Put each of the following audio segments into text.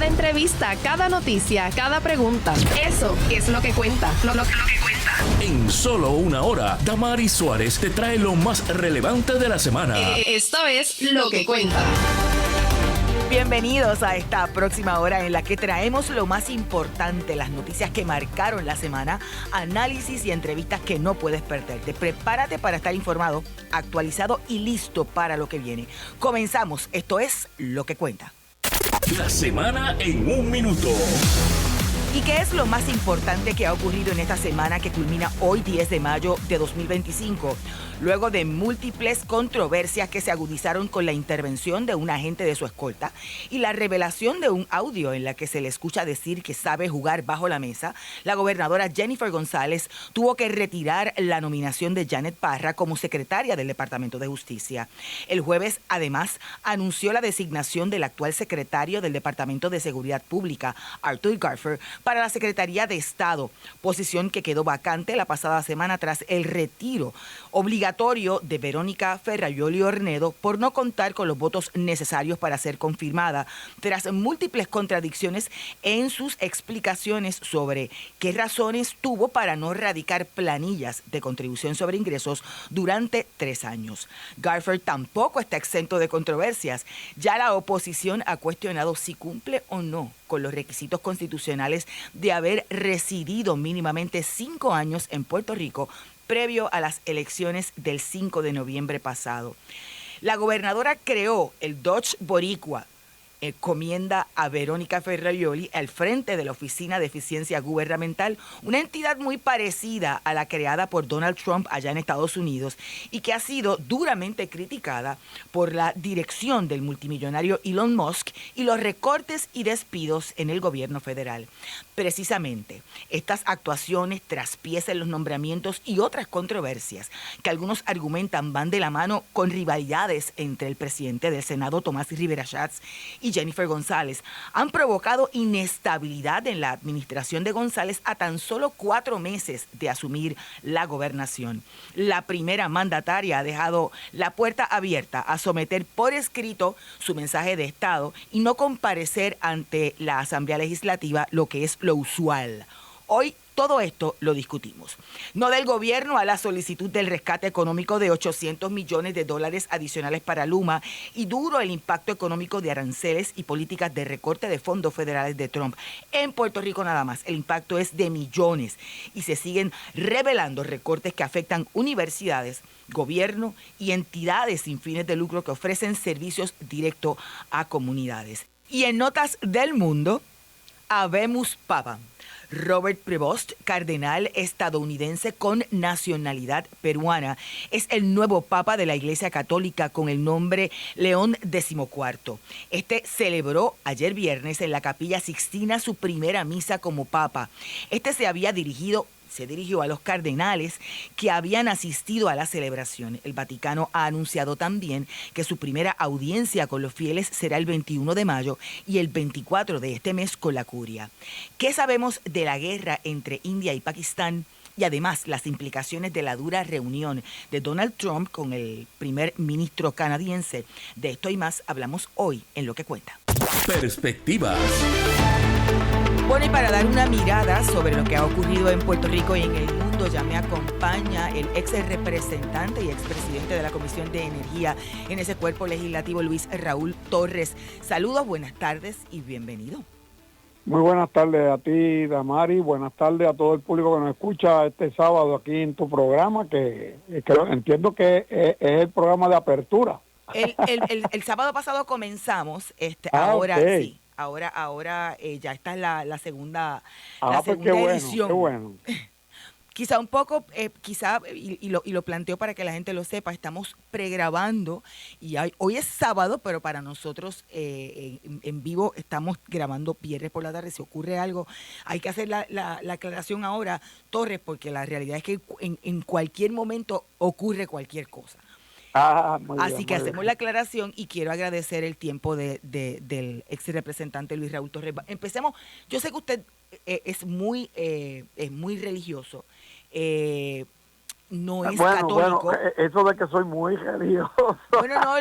Cada entrevista, cada noticia, cada pregunta. Eso es lo que cuenta. Lo que cuenta. En solo una hora, Damaris Suárez te trae lo más relevante de la semana. Esto es Lo que cuenta. Bienvenidos a esta próxima hora en la que traemos lo más importante, las noticias que marcaron la semana, análisis y entrevistas que no puedes perderte. Prepárate para estar informado, actualizado y listo para lo que viene. Comenzamos. Esto es Lo que cuenta. La semana en un minuto. ¿Y qué es lo más importante que ha ocurrido en esta semana que culmina hoy 10 de mayo de 2025? Luego de múltiples controversias que se agudizaron con la intervención de un agente de su escolta y la revelación de un audio en la que se le escucha decir que sabe jugar bajo la mesa, la gobernadora Jennifer González tuvo que retirar la nominación de Janet Parra como secretaria del Departamento de Justicia. El jueves, además, anunció la designación del actual secretario del Departamento de Seguridad Pública, Arthur Garfer, para la Secretaría de Estado, posición que quedó vacante la pasada semana tras el retiro obligatorio de Verónica Ferraioli Ornedo por no contar con los votos necesarios para ser confirmada, tras múltiples contradicciones en sus explicaciones sobre qué razones tuvo para no radicar planillas de contribución sobre ingresos durante 3 años. Garfer tampoco está exento de controversias. Ya la oposición ha cuestionado si cumple o no con los requisitos constitucionales de haber residido mínimamente 5 años en Puerto Rico previo a las elecciones del 5 de noviembre pasado. La gobernadora creó el Dodge Boricua, encomienda a Verónica Ferraioli al frente de la Oficina de Eficiencia Gubernamental, una entidad muy parecida a la creada por Donald Trump allá en Estados Unidos y que ha sido duramente criticada por la dirección del multimillonario Elon Musk y los recortes y despidos en el gobierno federal. Precisamente, estas actuaciones traspiezan los nombramientos y otras controversias que algunos argumentan van de la mano con rivalidades entre el presidente del Senado, Tomás Rivera Schatz, y Jennifer González, han provocado inestabilidad en la administración de González a tan solo 4 meses de asumir la gobernación. La primera mandataria ha dejado la puerta abierta a someter por escrito su mensaje de Estado y no comparecer ante la Asamblea Legislativa, lo que es lo usual. Hoy todo esto lo discutimos. No del gobierno a la solicitud del rescate económico de $800 millones adicionales para Luma y duro el impacto económico de aranceles y políticas de recorte de fondos federales de Trump. En Puerto Rico nada más, el impacto es de millones y se siguen revelando recortes que afectan universidades, gobierno y entidades sin fines de lucro que ofrecen servicios directos a comunidades. Y en notas del mundo, Habemus Papam. Robert Prevost, cardenal estadounidense con nacionalidad peruana, es el nuevo papa de la Iglesia Católica con el nombre León XIV. Este celebró ayer viernes en la Capilla Sixtina su primera misa como papa. Este se dirigió a los cardenales que habían asistido a la celebración. El Vaticano ha anunciado también que su primera audiencia con los fieles será el 21 de mayo y el 24 de este mes con la curia. ¿Qué sabemos de la guerra entre India y Pakistán? Y además las implicaciones de la dura reunión de Donald Trump con el primer ministro canadiense. De esto y más hablamos hoy en Lo que cuenta. Perspectivas. Bueno, y para dar una mirada sobre lo que ha ocurrido en Puerto Rico y en el mundo, ya me acompaña el ex representante y expresidente de la Comisión de Energía en ese cuerpo legislativo, Luis Raúl Torres. Saludos, buenas tardes y bienvenido. Muy buenas tardes a ti, Damari. Buenas tardes a todo el público que nos escucha este sábado aquí en tu programa, que entiendo que es el programa de apertura. El sábado pasado comenzamos, ahora okay. Sí. Ahora ya está en la segunda, pues qué bueno, edición. Qué bueno. Quizá un poco, y lo planteo para que la gente lo sepa, estamos pregrabando y hoy es sábado, pero para nosotros en vivo estamos grabando viernes por la tarde. Si ocurre algo, hay que hacer la aclaración ahora, Torres, porque la realidad es que en cualquier momento ocurre cualquier cosa. Así que hacemos la aclaración y quiero agradecer el tiempo del ex representante Luis Raúl Torres. Empecemos. Yo sé que usted es muy religioso no es Bueno, católico. eso de que soy muy religioso. Bueno, no,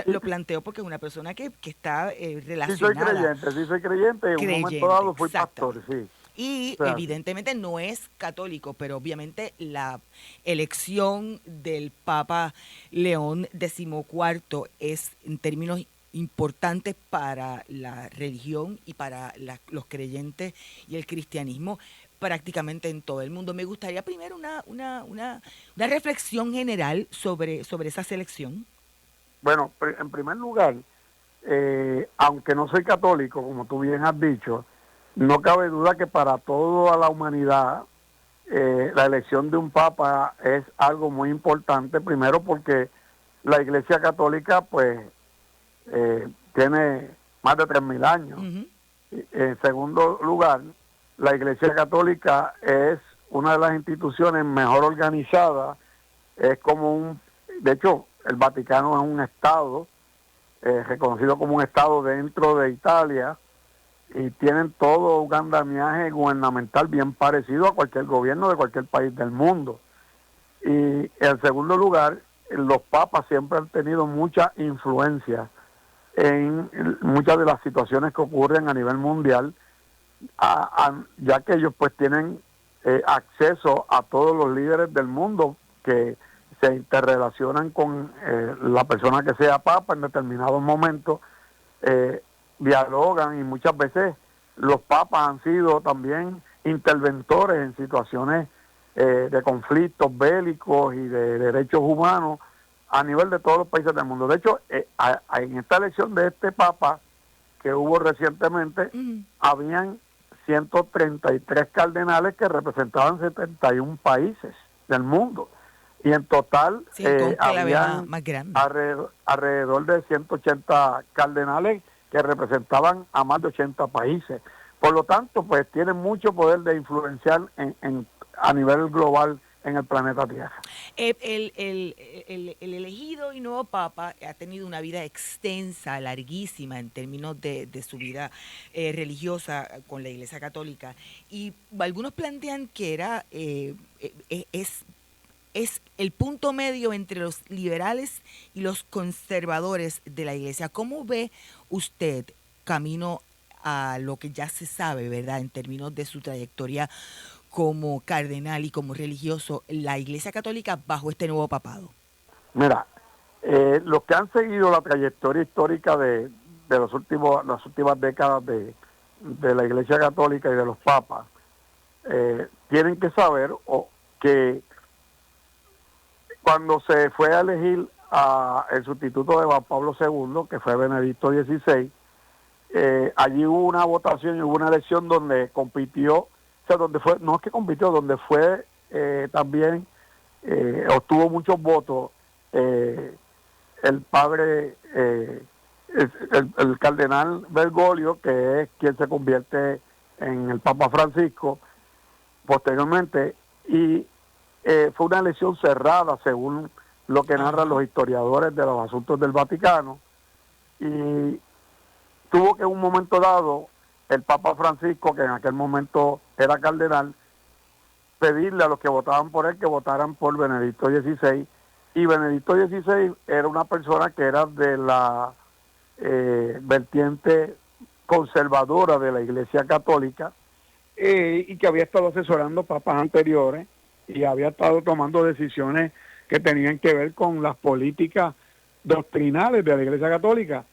lo planteo porque es una persona que está relacionada. Sí soy creyente, en un momento dado fui pastor, sí. Y O sea, evidentemente no es católico, pero obviamente la elección del Papa León XIV es en términos importantes para la religión y para los creyentes y el cristianismo prácticamente en todo el mundo. Me gustaría primero una reflexión general sobre esa selección. bueno, en primer lugar, aunque no soy católico, como tú bien has dicho, no cabe duda que para toda la humanidad la elección de un papa es algo muy importante, primero porque la Iglesia Católica pues tiene más de 3.000 años. Uh-huh. En segundo lugar, la Iglesia Católica es una de las instituciones mejor organizadas, es como de hecho, el Vaticano es un estado, reconocido como un estado dentro de Italia, y tienen todo un andamiaje gubernamental bien parecido a cualquier gobierno de cualquier país del mundo. Y en segundo lugar, los papas siempre han tenido mucha influencia en muchas de las situaciones que ocurren a nivel mundial, ya que ellos pues tienen acceso a todos los líderes del mundo que se interrelacionan con la persona que sea papa en determinados momentos, dialogan, y muchas veces los papas han sido también interventores en situaciones de conflictos bélicos y de derechos humanos a nivel de todos los países del mundo. De hecho, en esta elección de este papa que hubo recientemente, habían 133 cardenales que representaban 71 países del mundo. Y en total había más grande. alrededor de 180 cardenales que representaban a más de 80 países. Por lo tanto, pues tienen mucho poder de influenciar a nivel global en el planeta Tierra. El elegido y nuevo Papa ha tenido una vida extensa, larguísima en términos de su vida religiosa con la Iglesia Católica, y algunos plantean que es el punto medio entre los liberales y los conservadores de la Iglesia. ¿Cómo ve usted, camino a lo que ya se sabe, verdad, en términos de su trayectoria como cardenal y como religioso, la Iglesia Católica bajo este nuevo papado? Mira, los que han seguido la trayectoria histórica de las últimas décadas de la Iglesia Católica y de los papas, tienen que saber que cuando se fue a elegir el sustituto de Juan Pablo II, que fue Benedicto XVI, allí hubo una votación y hubo una elección donde compitió, donde fue también, obtuvo muchos votos el padre, el cardenal Bergoglio, que es quien se convierte en el Papa Francisco posteriormente, y fue una elección cerrada según lo que narran los historiadores de los asuntos del Vaticano, y tuvo que en un momento dado el Papa Francisco, que en aquel momento era cardenal, pedirle a los que votaban por él que votaran por Benedicto XVI, y Benedicto XVI era una persona que era de la vertiente conservadora de la Iglesia Católica, y que había estado asesorando papas anteriores y había estado tomando decisiones que tenían que ver con las políticas doctrinales de la Iglesia Católica.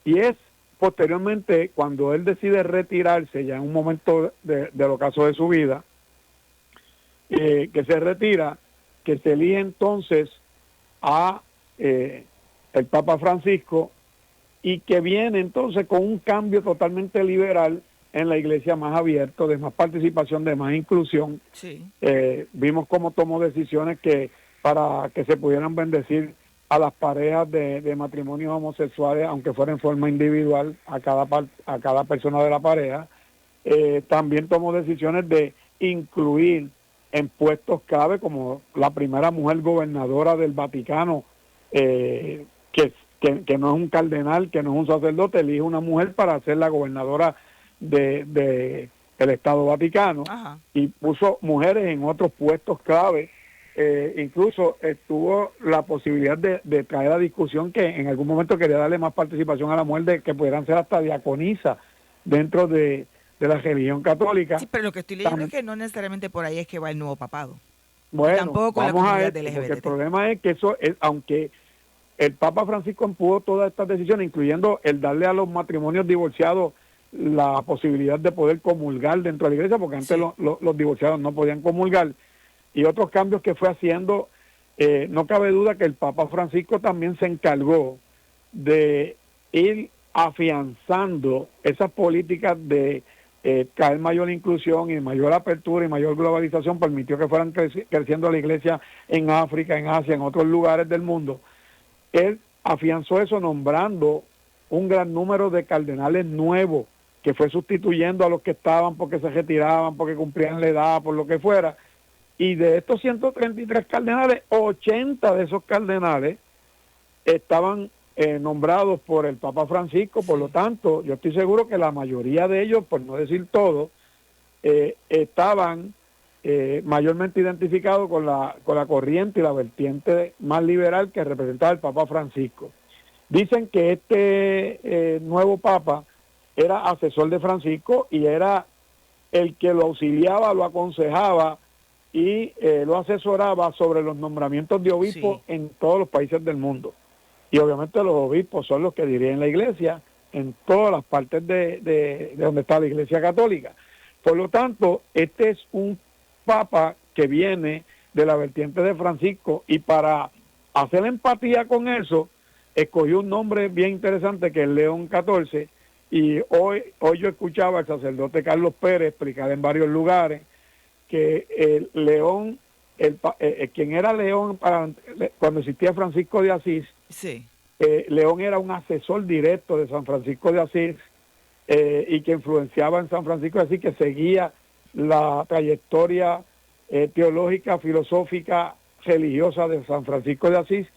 Y es posteriormente, cuando él decide retirarse, ya en un momento del ocaso de su vida, que se retira, que se elige entonces a el Papa Francisco, y que viene entonces con un cambio totalmente liberal en la Iglesia, más abierto, de más participación, de más inclusión. Sí. Vimos cómo tomó decisiones para que se pudieran bendecir a las parejas de matrimonios homosexuales, aunque fuera en forma individual, a cada persona de la pareja. También tomó decisiones de incluir en puestos clave, como la primera mujer gobernadora del Vaticano, que no es un cardenal, que no es un sacerdote, elige una mujer para ser la gobernadora del Estado Vaticano. Ajá. Y puso mujeres en otros puestos clave incluso tuvo la posibilidad de traer a discusión que en algún momento quería darle más participación a la mujer, de que pudieran ser hasta diaconisa dentro de la religión católica. Sí, pero lo que estoy leyendo es que no necesariamente por ahí es que va el nuevo papado. Bueno, tampoco con la vamos a comunidad ver, del porque el LGBT. problema es que eso es, aunque el Papa Francisco empujó todas estas decisiones, incluyendo el darle a los matrimonios divorciados la posibilidad de poder comulgar dentro de la iglesia, porque antes Sí. los divorciados no podían comulgar, y otros cambios que fue haciendo, no cabe duda que el Papa Francisco también se encargó de ir afianzando esas políticas de traer mayor inclusión y mayor apertura y mayor globalización. Permitió que fueran creciendo la iglesia en África, en Asia, en otros lugares del mundo. Él afianzó eso nombrando un gran número de cardenales nuevos, que fue sustituyendo a los que estaban porque se retiraban, porque cumplían la edad, por lo que fuera. Y de estos 133 cardenales, 80 de esos cardenales estaban nombrados por el Papa Francisco. Por lo tanto, yo estoy seguro que la mayoría de ellos, por no decir todos, estaban mayormente identificados con la corriente y la vertiente más liberal que representaba el Papa Francisco. Dicen que este nuevo Papa era asesor de Francisco y era el que lo auxiliaba, lo aconsejaba y lo asesoraba sobre los nombramientos de obispos en todos los países del mundo. Y obviamente los obispos son los que dirigen la iglesia en todas las partes de donde está la iglesia católica. Por lo tanto, este es un papa que viene de la vertiente de Francisco, y para hacer empatía con eso, escogió un nombre bien interesante que es León XIV, y hoy yo escuchaba al sacerdote Carlos Pérez explicar en varios lugares que el León, quien era León cuando existía Francisco de Asís, sí. León era un asesor directo de San Francisco de Asís, y que influenciaba en San Francisco de Asís, que seguía la trayectoria teológica, filosófica, religiosa de San Francisco de Asís,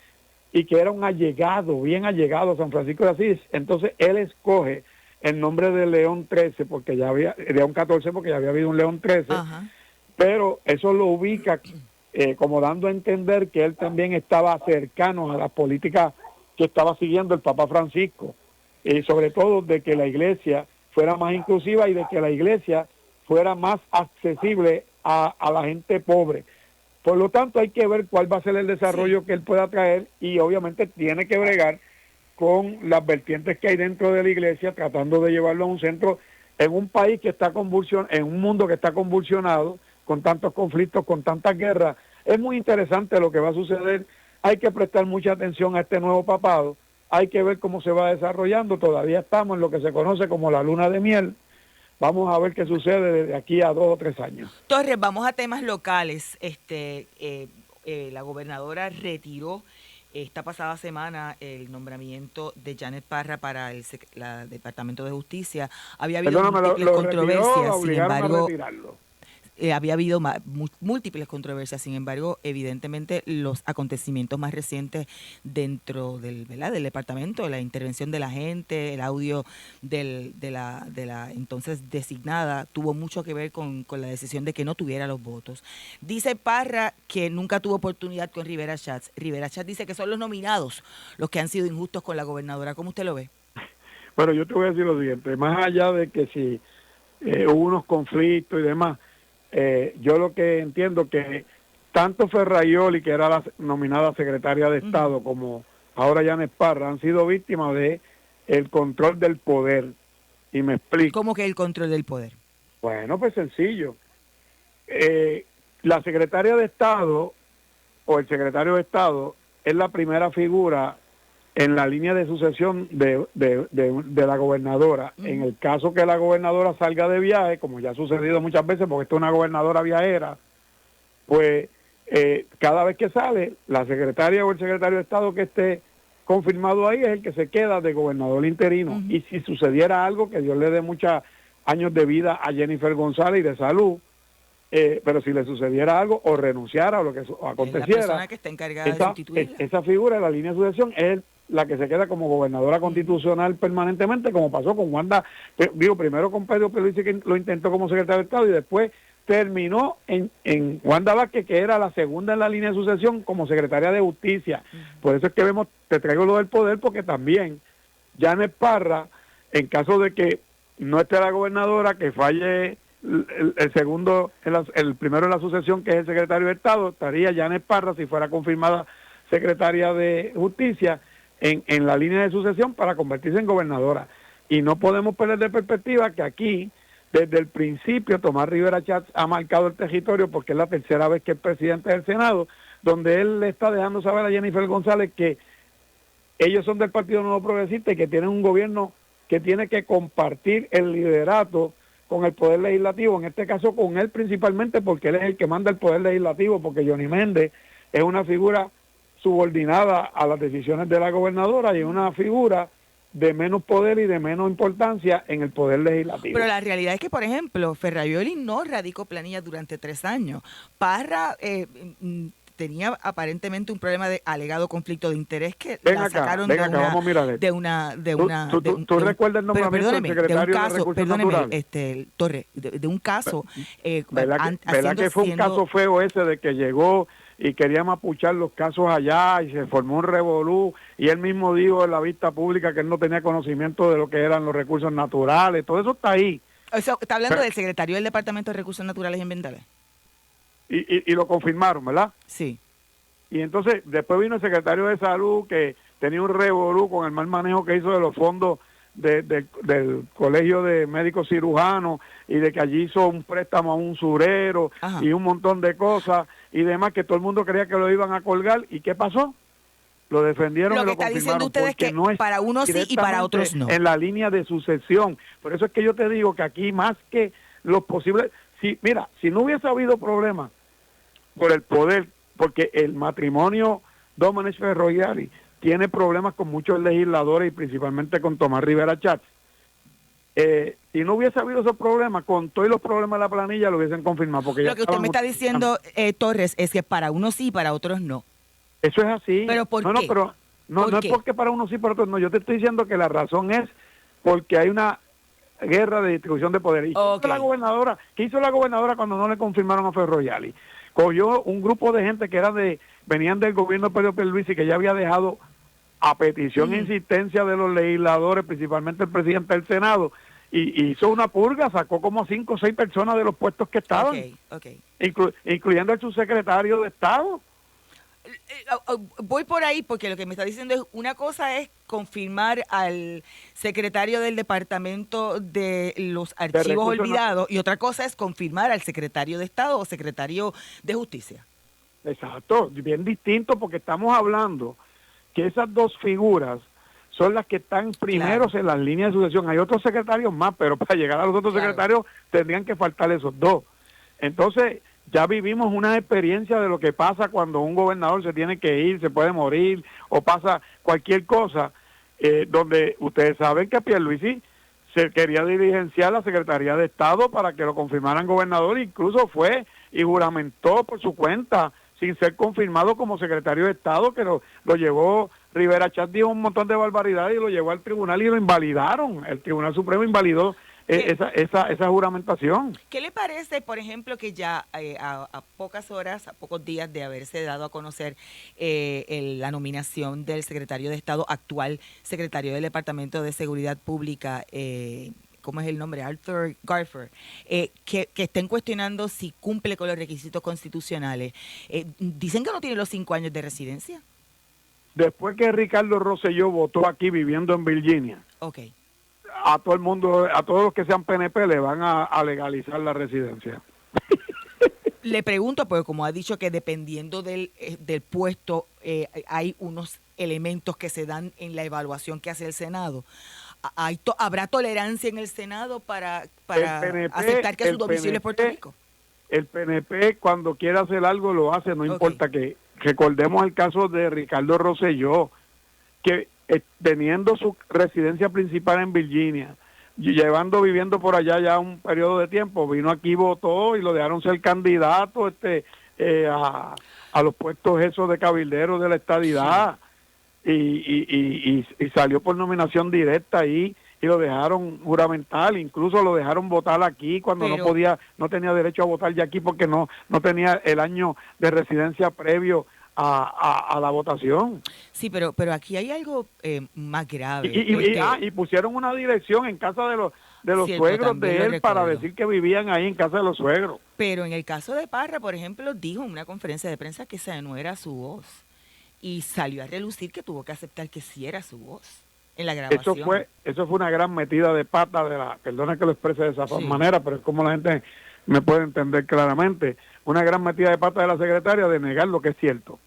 y que era un allegado, bien allegado a San Francisco de Asís. Entonces él escoge el nombre de León XIII, porque ya había, León XIV, porque ya había habido un León XIII, pero eso lo ubica como dando a entender que él también estaba cercano a las políticas que estaba siguiendo el Papa Francisco, y sobre todo de que la iglesia fuera más inclusiva y de que la iglesia fuera más accesible a la gente pobre. Por lo tanto, hay que ver cuál va a ser el desarrollo que él pueda traer, y obviamente tiene que bregar con las vertientes que hay dentro de la iglesia, tratando de llevarlo a un centro en un país que está en un mundo que está convulsionado, con tantos conflictos, con tantas guerras. Es muy interesante lo que va a suceder. Hay que prestar mucha atención a este nuevo papado. Hay que ver cómo se va desarrollando. Todavía estamos en lo que se conoce como la luna de miel. Vamos a ver qué sucede desde aquí a 2 o 3 años. Torres, vamos a temas locales. La gobernadora retiró esta pasada semana el nombramiento de Janet Parra para el Departamento de Justicia. Había habido múltiples controversias, sin embargo, había habido múltiples controversias, sin embargo, evidentemente los acontecimientos más recientes dentro del departamento, la intervención de la gente, el audio de la entonces designada, tuvo mucho que ver con la decisión de que no tuviera los votos. Dice Parra que nunca tuvo oportunidad con Rivera Schatz. Rivera Schatz dice que son los nominados los que han sido injustos con la gobernadora. ¿Cómo usted lo ve? Bueno, yo te voy a decir lo siguiente, más allá de que si hubo unos conflictos y demás, yo lo que entiendo que tanto Ferraioli, que era la nominada secretaria de Estado, como ahora Janet Parra, han sido víctimas de el control del poder. Y me explico. ¿Cómo que el control del poder? Bueno, pues sencillo. La secretaria de Estado o el secretario de Estado es la primera figura en la línea de sucesión de la gobernadora. En el caso que la gobernadora salga de viaje, como ya ha sucedido muchas veces, porque esta es una gobernadora viajera, pues cada vez que sale, la secretaria o el secretario de Estado que esté confirmado ahí es el que se queda de gobernador interino. Y si sucediera algo, que Dios le dé muchos años de vida a Jennifer González y de salud, pero si le sucediera algo o renunciara o lo que aconteciera, la persona que está encargada de sustituirla. Esa figura de la línea de sucesión es la que se queda como gobernadora constitucional permanentemente, como pasó con Wanda, primero con Pedro Pierluisi, que lo intentó como secretario de Estado, y después terminó en Wanda Vázquez, que era la segunda en la línea de sucesión como secretaria de Justicia. Por eso es que vemos, te traigo lo del poder, porque también Janet Parra, en caso de que no esté la gobernadora, que falle el segundo, el primero en la sucesión, que es el secretario de Estado, estaría Janet Parra, si fuera confirmada secretaria de Justicia, en la línea de sucesión para convertirse en gobernadora. Y no podemos perder de perspectiva que aquí, desde el principio, Tomás Rivera Chatz ha marcado el territorio, porque es la tercera vez que es presidente del Senado, donde él le está dejando saber a Jennifer González que ellos son del Partido Nuevo Progresista y que tienen un gobierno que tiene que compartir el liderato con el Poder Legislativo, en este caso con él principalmente, porque él es el que manda el Poder Legislativo, porque Johnny Méndez es una figura subordinada a las decisiones de la gobernadora y es una figura de menos poder y de menos importancia en el Poder Legislativo. Pero la realidad es que, por ejemplo, Ferrajoli no radicó planilla durante 3 años. Parra tenía aparentemente un problema de alegado conflicto de interés que la sacaron de una... ¿Tú recuerdas el nombramiento del secretario de Recursos Naturales? Torres, de un caso... ¿Verdad que fue un caso feo ese de que llegó y quería mapuchar los casos allá y se formó un revolú, y él mismo dijo en la vista pública que él no tenía conocimiento de lo que eran los recursos naturales? Todo eso está ahí. Eso, está hablando del secretario del Departamento de Recursos Naturales y Ambientales. Y lo confirmaron, ¿verdad? Sí. Y entonces después vino el secretario de Salud, que tenía un revolú con el mal manejo que hizo de los fondos del Colegio de Médicos Cirujanos, y de que allí hizo un préstamo a un usurero. Ajá. Y un montón de cosas y demás, que todo el mundo creía que lo iban a colgar. ¿Y qué pasó? Lo defendieron. Lo que y lo está diciendo usted es que no es para unos sí y para otros no. En la línea de sucesión. Por eso es que yo te digo que aquí, más que los posibles... Mira, si no hubiese habido problemas por el poder, porque el matrimonio Domenech Ferroviari tiene problemas con muchos legisladores y principalmente con Tomás Rivera Chatz. Si no hubiese habido esos problemas, con todos los problemas de la planilla lo hubiesen confirmado. Porque lo que usted me está diciendo, Torres, es que para unos sí y para otros no. Eso es así. ¿Pero por qué? No es porque para unos sí y para otros no. Yo te estoy diciendo que la razón es porque hay una guerra de distribución de poder. ¿Y qué hizo la gobernadora cuando no le confirmaron a Ferroviari? Cogió un grupo de gente que venían del gobierno de Pedro Pierluisi, que ya había dejado a petición e insistencia de los legisladores, principalmente el presidente del Senado, y hizo una purga, sacó como 5 o 6 personas de los puestos que estaban, incluyendo al subsecretario de Estado. Voy por ahí porque lo que me está diciendo es, una cosa es confirmar al secretario del Departamento de los Archivos Olvidados y otra cosa es confirmar al secretario de Estado o secretario de Justicia. Exacto, bien distinto, porque estamos hablando que esas dos figuras son las que están primeros en las líneas de sucesión. Hay otros secretarios más, pero para llegar a los otros secretarios tendrían que faltar esos dos. Entonces, ya vivimos una experiencia de lo que pasa cuando un gobernador se tiene que ir, se puede morir o pasa cualquier cosa, donde ustedes saben que Pierluisi se quería diligenciar la Secretaría de Estado para que lo confirmaran gobernador, incluso fue y juramentó por su cuenta sin ser confirmado como secretario de Estado, que lo llevó Rivera Chatz, dijo un montón de barbaridades y lo llevó al tribunal y lo invalidaron. El Tribunal Supremo invalidó esa juramentación. ¿Qué le parece, por ejemplo, que ya a pocas horas, a pocos días de haberse dado a conocer la nominación del secretario de Estado, actual secretario del Departamento de Seguridad Pública, ¿cómo es el nombre? Arthur Garfer, que estén cuestionando si cumple con los requisitos constitucionales? Dicen que no tiene los 5 años de residencia. Después que Ricardo Rosselló votó aquí viviendo en Virginia, a todo el mundo, a todos los que sean PNP le van a legalizar la residencia. Le pregunto, porque como ha dicho que dependiendo del puesto hay unos elementos que se dan en la evaluación que hace el Senado. ¿Habrá tolerancia en el Senado para PNP, aceptar que su domicilio es Puerto Rico? El PNP cuando quiere hacer algo lo hace, no importa que... Recordemos el caso de Ricardo Rosselló, que teniendo su residencia principal en Virginia, viviendo por allá ya un periodo de tiempo, vino aquí, votó y lo dejaron ser candidato a los puestos esos de cabildero de la estadidad, y salió por nominación directa ahí y lo dejaron juramentar, incluso lo dejaron votar aquí cuando no tenía derecho a votar ya aquí porque no tenía el año de residencia previo a la votación. Sí, pero aquí hay algo más grave. Y pusieron una dirección en casa de los Cierto, suegros de él para recuerdo. decir que vivían ahí en casa de los suegros. Pero en el caso de Parra, por ejemplo, dijo en una conferencia de prensa que esa no era su voz. Y salió a relucir que tuvo que aceptar que sí era su voz en la grabación. Eso fue una gran metida de pata perdona que lo exprese de esa manera, pero es como la gente me puede entender claramente, una gran metida de pata de la secretaria de negar lo que es cierto.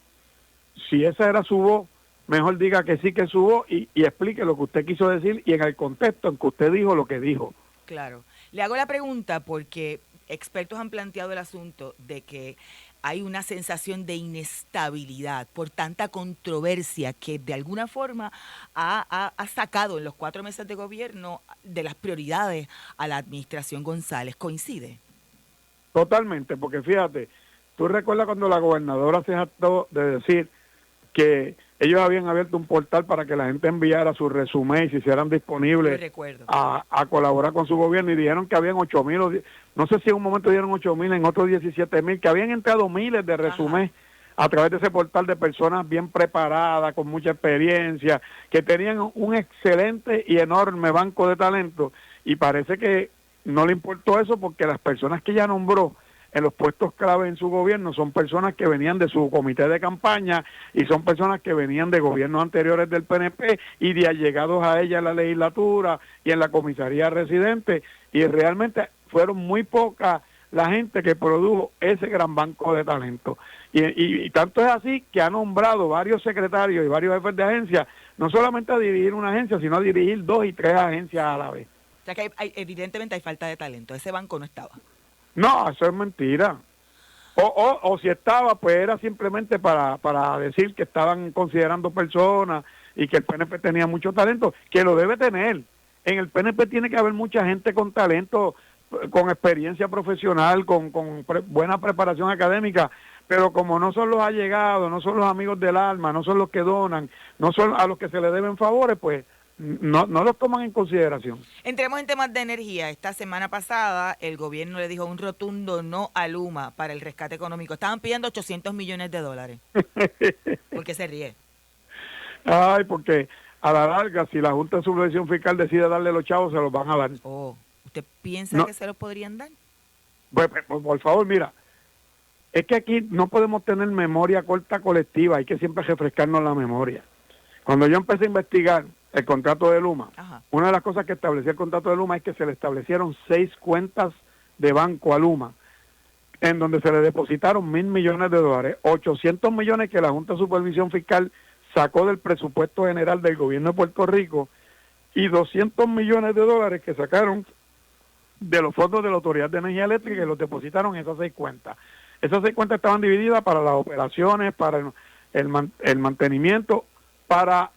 Si esa era su voz, mejor diga que sí que es su voz y explique lo que usted quiso decir y en el contexto en que usted dijo lo que dijo. Claro. Le hago la pregunta porque expertos han planteado el asunto de que hay una sensación de inestabilidad por tanta controversia que de alguna forma ha sacado en los 4 meses de gobierno de las prioridades a la administración González. ¿Coincide? Totalmente, porque fíjate, tú recuerdas cuando la gobernadora se jactó de decir que ellos habían abierto un portal para que la gente enviara su resumen y se hicieran disponibles a colaborar con su gobierno y dijeron que habían 8,000, no sé si en un momento dieron 8,000, en otros 17,000, que habían entrado miles de resúmenes a través de ese portal de personas bien preparadas, con mucha experiencia, que tenían un excelente y enorme banco de talento y parece que no le importó eso porque las personas que ella nombró en los puestos clave en su gobierno son personas que venían de su comité de campaña y son personas que venían de gobiernos anteriores del PNP y de allegados a ella en la legislatura y en la comisaría residente y realmente fueron muy pocas la gente que produjo ese gran banco de talento y tanto es así que ha nombrado varios secretarios y varios jefes de agencia no solamente a dirigir una agencia sino a dirigir 2 y 3 agencias a la vez. O sea que evidentemente hay falta de talento, ese banco no estaba. No, eso es mentira. O si estaba, pues era simplemente para decir que estaban considerando personas y que el PNP tenía mucho talento, que lo debe tener. En el PNP tiene que haber mucha gente con talento, con experiencia profesional, con buena preparación académica, pero como no son los allegados, no son los amigos del alma, no son los que donan, no son a los que se le deben favores, pues no los toman en consideración. Entremos en temas de energía. Esta semana pasada el gobierno le dijo un rotundo no a Luma para el rescate económico. Estaban pidiendo $800 millones. ¿Por qué se ríe? Ay, porque a la larga, si la Junta de Supervisión Fiscal decide darle los chavos, se los van a dar. ¿Usted piensa que se los podrían dar? Pues, por favor, mira, es que aquí no podemos tener memoria corta colectiva, hay que siempre refrescarnos la memoria. Cuando yo empecé a investigar el contrato de Luma, una de las cosas que establecía el contrato de Luma es que se le establecieron 6 cuentas de banco a Luma, en donde se le depositaron $1,000 millones, 800 millones que la Junta de Supervisión Fiscal sacó del presupuesto general del gobierno de Puerto Rico y $200 millones que sacaron de los fondos de la Autoridad de Energía Eléctrica y los depositaron en esas 6 cuentas. Esas 6 cuentas estaban divididas para las operaciones, para el mantenimiento, para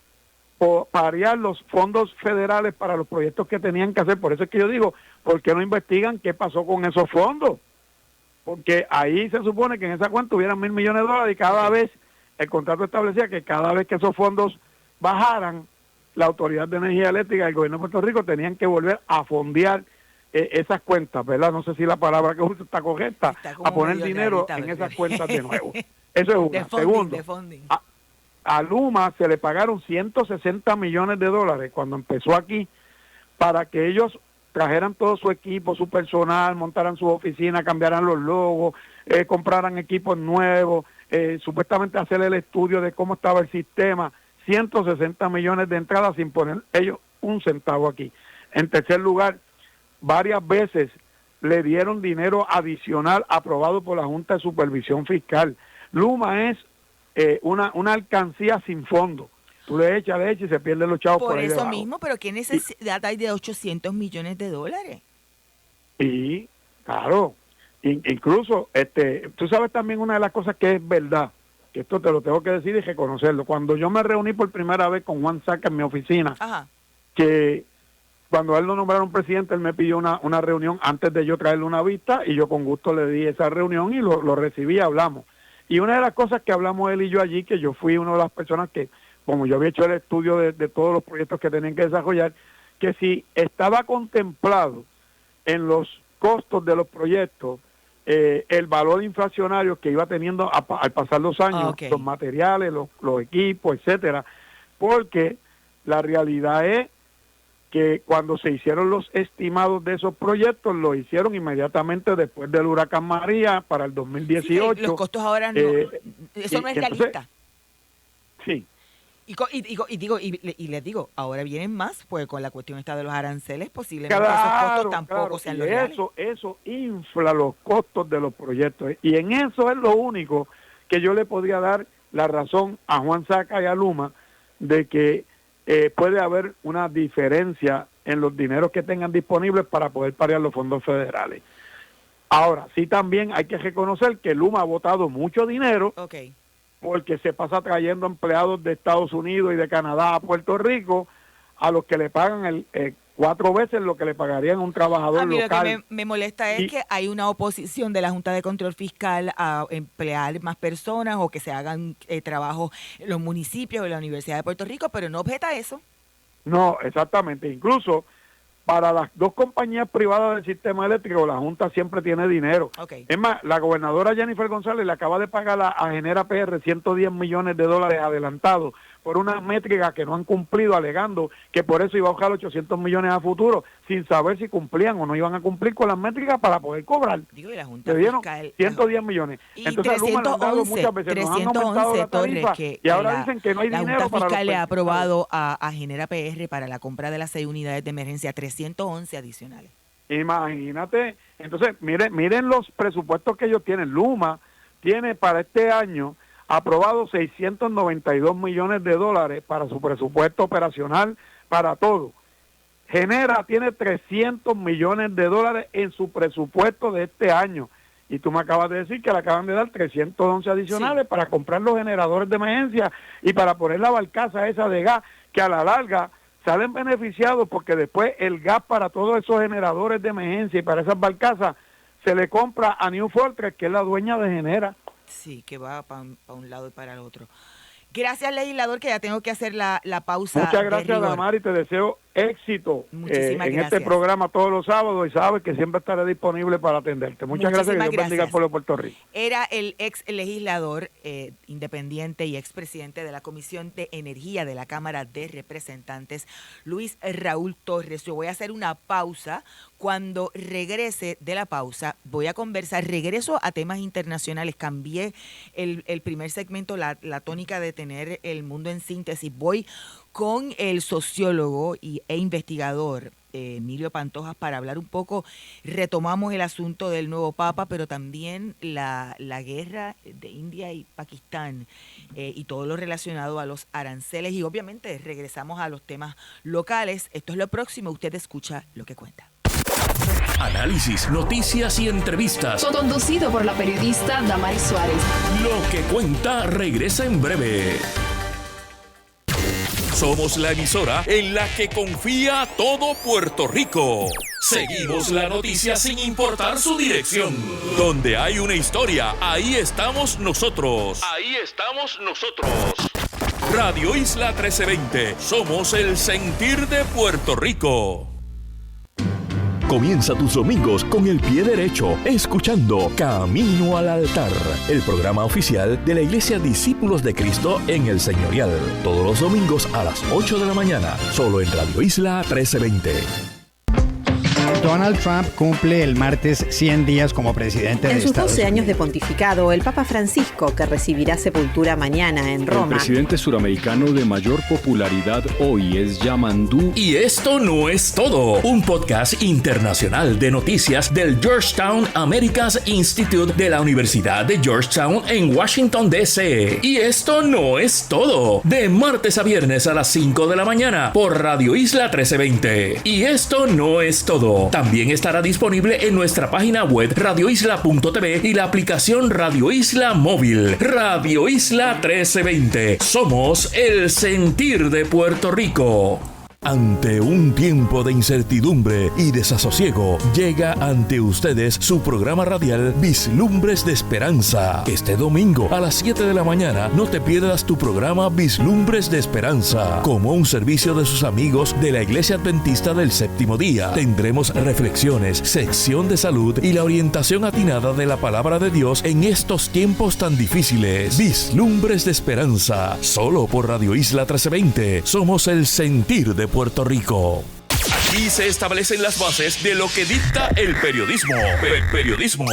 parear los fondos federales para los proyectos que tenían que hacer. Por eso es que yo digo, ¿por qué no investigan qué pasó con esos fondos? Porque ahí se supone que en esa cuenta hubieran $1,000 millones y cada vez, el contrato establecía que cada vez que esos fondos bajaran, la Autoridad de Energía Eléctrica y el gobierno de Puerto Rico tenían que volver a fondear esas cuentas, ¿verdad? No sé si la palabra que uso está correcta, a poner dinero en esas cuentas de nuevo. Eso es una. Segundo, a Luma se le pagaron $160 millones cuando empezó aquí para que ellos trajeran todo su equipo, su personal, montaran su oficina, cambiaran los logos, compraran equipos nuevos, supuestamente hacer el estudio de cómo estaba el sistema. 160 millones de entradas sin poner ellos un centavo aquí. En tercer lugar, varias veces le dieron dinero adicional aprobado por la Junta de Supervisión Fiscal. Luma es una alcancía sin fondo. Tú le echas y se pierden los chavos por ahí eso debajo. mismo, pero ¿qué necesidad hay de $800 millones? Y, claro, incluso, tú sabes también una de las cosas que es verdad, que esto te lo tengo que decir y reconocerlo. Cuando yo me reuní por primera vez con Juan Saca en mi oficina, que cuando a él lo nombraron presidente, él me pidió una reunión antes de yo traerle una vista y yo con gusto le di esa reunión y lo recibí y hablamos. Y una de las cosas que hablamos él y yo allí, que yo fui una de las personas que, como yo había hecho el estudio de todos los proyectos que tenían que desarrollar, que si estaba contemplado en los costos de los proyectos el valor inflacionario que iba teniendo al pasar los años, los materiales, los equipos, etcétera, porque la realidad es que cuando se hicieron los estimados de esos proyectos, lo hicieron inmediatamente después del huracán María para el 2018. Sí, los costos ahora no, eso no es realista. Sí. Y les digo, ahora vienen más, pues con la cuestión esta de los aranceles, posiblemente claro, esos costos tampoco sean los reales. Eso infla los costos de los proyectos. Y en eso es lo único que yo le podría dar la razón a Juan Saca y a Luma de que puede haber una diferencia en los dineros que tengan disponibles para poder parear los fondos federales. Ahora, sí también hay que reconocer que Luma ha botado mucho dinero porque se pasa trayendo empleados de Estados Unidos y de Canadá a Puerto Rico a los que le pagan 4 veces lo que le pagarían a un trabajador local. Lo que me molesta es que hay una oposición de la Junta de Control Fiscal a emplear más personas o que se hagan trabajos en los municipios de la Universidad de Puerto Rico, pero no objeta eso. No, exactamente. Incluso para las 2 compañías privadas del sistema eléctrico, la Junta siempre tiene dinero. Es más, la gobernadora Jennifer González le acaba de pagar a Genera PR $110 millones adelantados por unas métricas que no han cumplido, alegando que por eso iba a buscar 800 millones a futuro, sin saber si cumplían o no iban a cumplir con las métricas para poder cobrar. Digo, y la Junta le dieron fiscal, 110 millones. Y entonces 311, Luma le han dado muchas veces, nos han aumentado la tarifa, y ahora dicen que no hay dinero para la Junta los fiscal le ha aprobado a Genera PR para la compra de las 6 unidades de emergencia 311 adicionales. Imagínate. Entonces, miren los presupuestos que ellos tienen. Luma tiene para este año aprobado $692 millones para su presupuesto operacional para todo. Genera tiene $300 millones en su presupuesto de este año. Y tú me acabas de decir que le acaban de dar 311 adicionales para comprar los generadores de emergencia y para poner la barcaza esa de gas, que a la larga salen beneficiados porque después el gas para todos esos generadores de emergencia y para esas barcazas se le compra a New Fortress, que es la dueña de Genera. Sí, que va para un lado y para el otro. Gracias, legislador, que ya tengo que hacer la pausa. Muchas gracias, Damari, te deseo éxito en este programa todos los sábados y sabes que siempre estaré disponible para atenderte. Muchas gracias, que Dios bendiga al pueblo de Puerto Rico. Era el ex legislador independiente y expresidente de la Comisión de Energía de la Cámara de Representantes, Luis Raúl Torres. Yo voy a hacer una pausa. Cuando regrese de la pausa, voy a conversar, regreso a temas internacionales. Cambié el primer segmento, la tónica de tener el mundo en síntesis. Voy con el sociólogo e investigador Emilio Pantojas para hablar un poco. Retomamos el asunto del nuevo Papa, pero también la guerra de India y Pakistán y todo lo relacionado a los aranceles. Y obviamente regresamos a los temas locales. Esto es lo próximo. Usted escucha Lo que Cuenta. Análisis, noticias y entrevistas. Conducido por la periodista Damari Suárez. Lo que Cuenta regresa en breve. Somos la emisora en la que confía todo Puerto Rico. Seguimos la noticia sin importar su dirección. Donde hay una historia, ahí estamos nosotros. Ahí estamos nosotros. Radio Isla 1320. Somos el sentir de Puerto Rico. Comienza tus domingos con el pie derecho, escuchando Camino al Altar, el programa oficial de la Iglesia Discípulos de Cristo en el Señorial. Todos los domingos a las 8 de la mañana, solo en Radio Isla 1320. Donald Trump cumple el martes 100 días como presidente de Estados Unidos. En sus 12 años de pontificado, el Papa Francisco, que recibirá sepultura mañana en Roma. El presidente suramericano de mayor popularidad hoy es Yamandú. Y esto no es todo. Un podcast internacional de noticias del Georgetown Americas Institute de la Universidad de Georgetown en Washington, D.C. Y esto no es todo. De martes a viernes a las 5 de la mañana por Radio Isla 1320. Y esto no es todo. También estará disponible en nuestra página web radioisla.tv y la aplicación Radio Isla Móvil. Radio Isla 1320. Somos el sentir de Puerto Rico. Ante un tiempo de incertidumbre y desasosiego, llega ante ustedes su programa radial Vislumbres de Esperanza. Este domingo a las 7 de la mañana no te pierdas tu programa Vislumbres de Esperanza. Como un servicio de sus amigos de la Iglesia Adventista del Séptimo Día, tendremos reflexiones, sección de salud y la orientación atinada de la palabra de Dios en estos tiempos tan difíciles. Vislumbres de Esperanza, solo por Radio Isla 1320. Somos el sentir de Puerto Rico. Aquí se establecen las bases de lo que dicta el periodismo. Periodismo.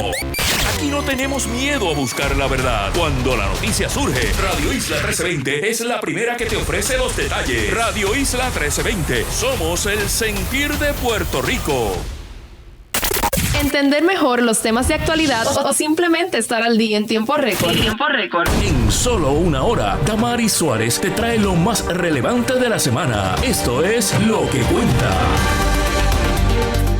Aquí no tenemos miedo a buscar la verdad. Cuando la noticia surge, Radio Isla 1320 es la primera que te ofrece los detalles. Radio Isla 1320. Somos el sentir de Puerto Rico. Entender mejor los temas de actualidad o simplemente estar al día en tiempo récord. En solo una hora, Damaris Suárez te trae lo más relevante de la semana. Esto es Lo que Cuenta.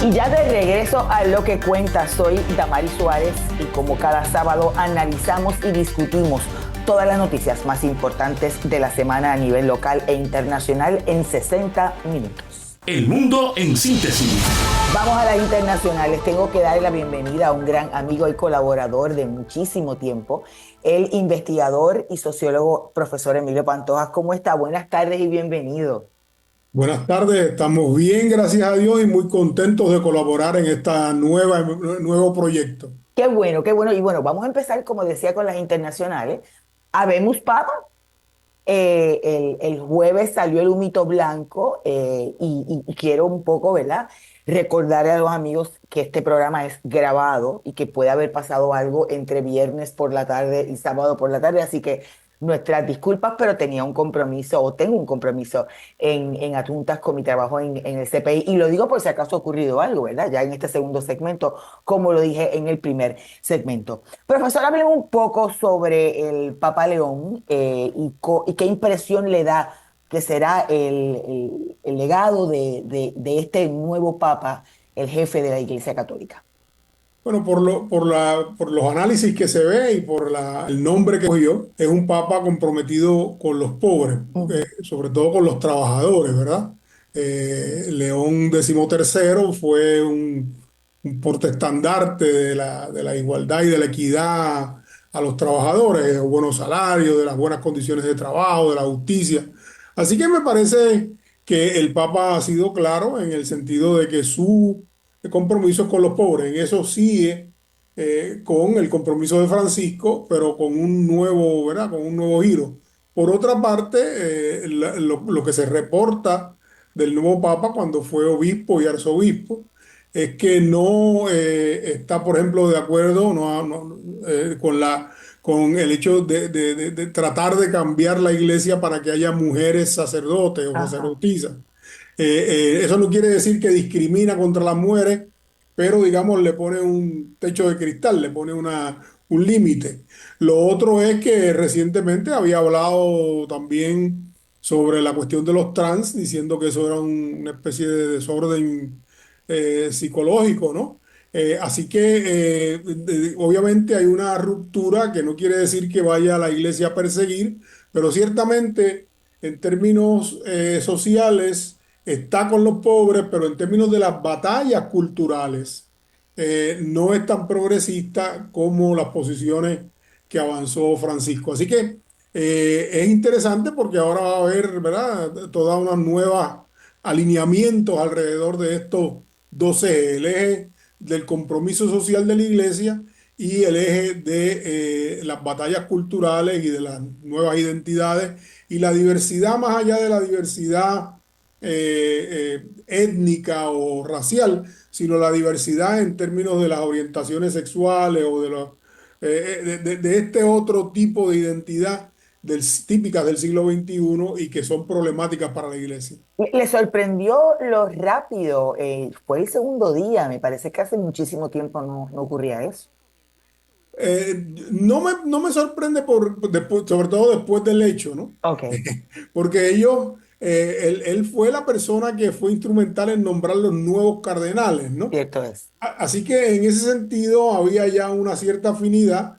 Y ya de regreso a Lo que Cuenta, soy Damaris Suárez y como cada sábado analizamos y discutimos todas las noticias más importantes de la semana a nivel local e internacional en 60 minutos. El mundo en síntesis. Vamos a las internacionales. Tengo que darle la bienvenida a un gran amigo y colaborador de muchísimo tiempo, el investigador y sociólogo profesor Emilio Pantojas. ¿Cómo está? Buenas tardes y bienvenido. Buenas tardes, estamos bien, gracias a Dios, y muy contentos de colaborar en esta nuevo proyecto. Qué bueno, qué bueno. Y bueno, vamos a empezar, como decía, con las internacionales. Habemos Papa. El jueves salió el humito blanco y quiero un poco, ¿verdad?, recordarle a los amigos que este programa es grabado y que puede haber pasado algo entre viernes por la tarde y sábado por la tarde, así que nuestras disculpas, pero tenía un compromiso o tengo un compromiso en adjuntas con mi trabajo en el CPI, y lo digo por si acaso ha ocurrido algo, ¿verdad? Ya en este segundo segmento, como lo dije en el primer segmento. Profesor, hablemos un poco sobre el Papa León y qué impresión le da que será el legado de este nuevo Papa, el jefe de la Iglesia Católica. Bueno, por los análisis que se ve y por el nombre que cogió, es un papa comprometido con los pobres, sobre todo con los trabajadores, ¿verdad? León XIII fue un portaestandarte de la igualdad y de la equidad a los trabajadores, de los buenos salarios, de las buenas condiciones de trabajo, de la justicia. Así que me parece que el Papa ha sido claro en el sentido de que su compromiso con los pobres. En eso sigue con el compromiso de Francisco, pero con un nuevo, ¿verdad?, con un nuevo giro. Por otra parte, lo que se reporta del nuevo Papa cuando fue obispo y arzobispo es que no está, por ejemplo, de acuerdo con el hecho de tratar de cambiar la iglesia para que haya mujeres sacerdotes o sacerdotisas. Eso no quiere decir que discrimina contra las mujeres, pero digamos le pone un techo de cristal, le pone un límite. Lo otro es que recientemente había hablado también sobre la cuestión de los trans, diciendo que eso era una especie de desorden psicológico, ¿no? Así que obviamente hay una ruptura que no quiere decir que vaya a la iglesia a perseguir, pero ciertamente en términos sociales está con los pobres, pero en términos de las batallas culturales no es tan progresista como las posiciones que avanzó Francisco. Así que es interesante porque ahora va a haber, ¿verdad?, toda una nueva alineamientos alrededor de estos dos ejes: el eje del compromiso social de la iglesia y el eje de las batallas culturales y de las nuevas identidades y la diversidad, más allá de la diversidad étnica o racial, sino la diversidad en términos de las orientaciones sexuales o de este otro tipo de identidad típicas del siglo XXI y que son problemáticas para la iglesia. ¿Le sorprendió lo rápido? Fue el segundo día, me parece que hace muchísimo tiempo no ocurría eso. No me sorprende sobre todo después del hecho, ¿no? Okay. Porque él fue la persona que fue instrumental en nombrar los nuevos cardenales, ¿no? Cierto es. Así que en ese sentido había ya una cierta afinidad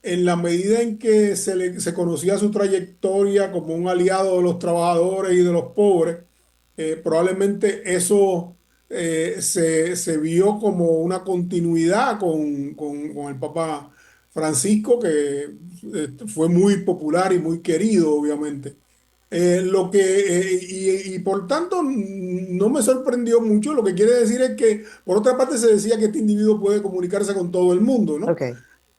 en la medida en que se conocía su trayectoria como un aliado de los trabajadores y de los pobres. probablemente eso se vio como una continuidad con el Papa Francisco, que fue muy popular y muy querido, obviamente. Y por tanto no me sorprendió mucho. Lo que quiere decir es que, por otra parte, se decía que este individuo puede comunicarse con todo el mundo, ¿no? Ok.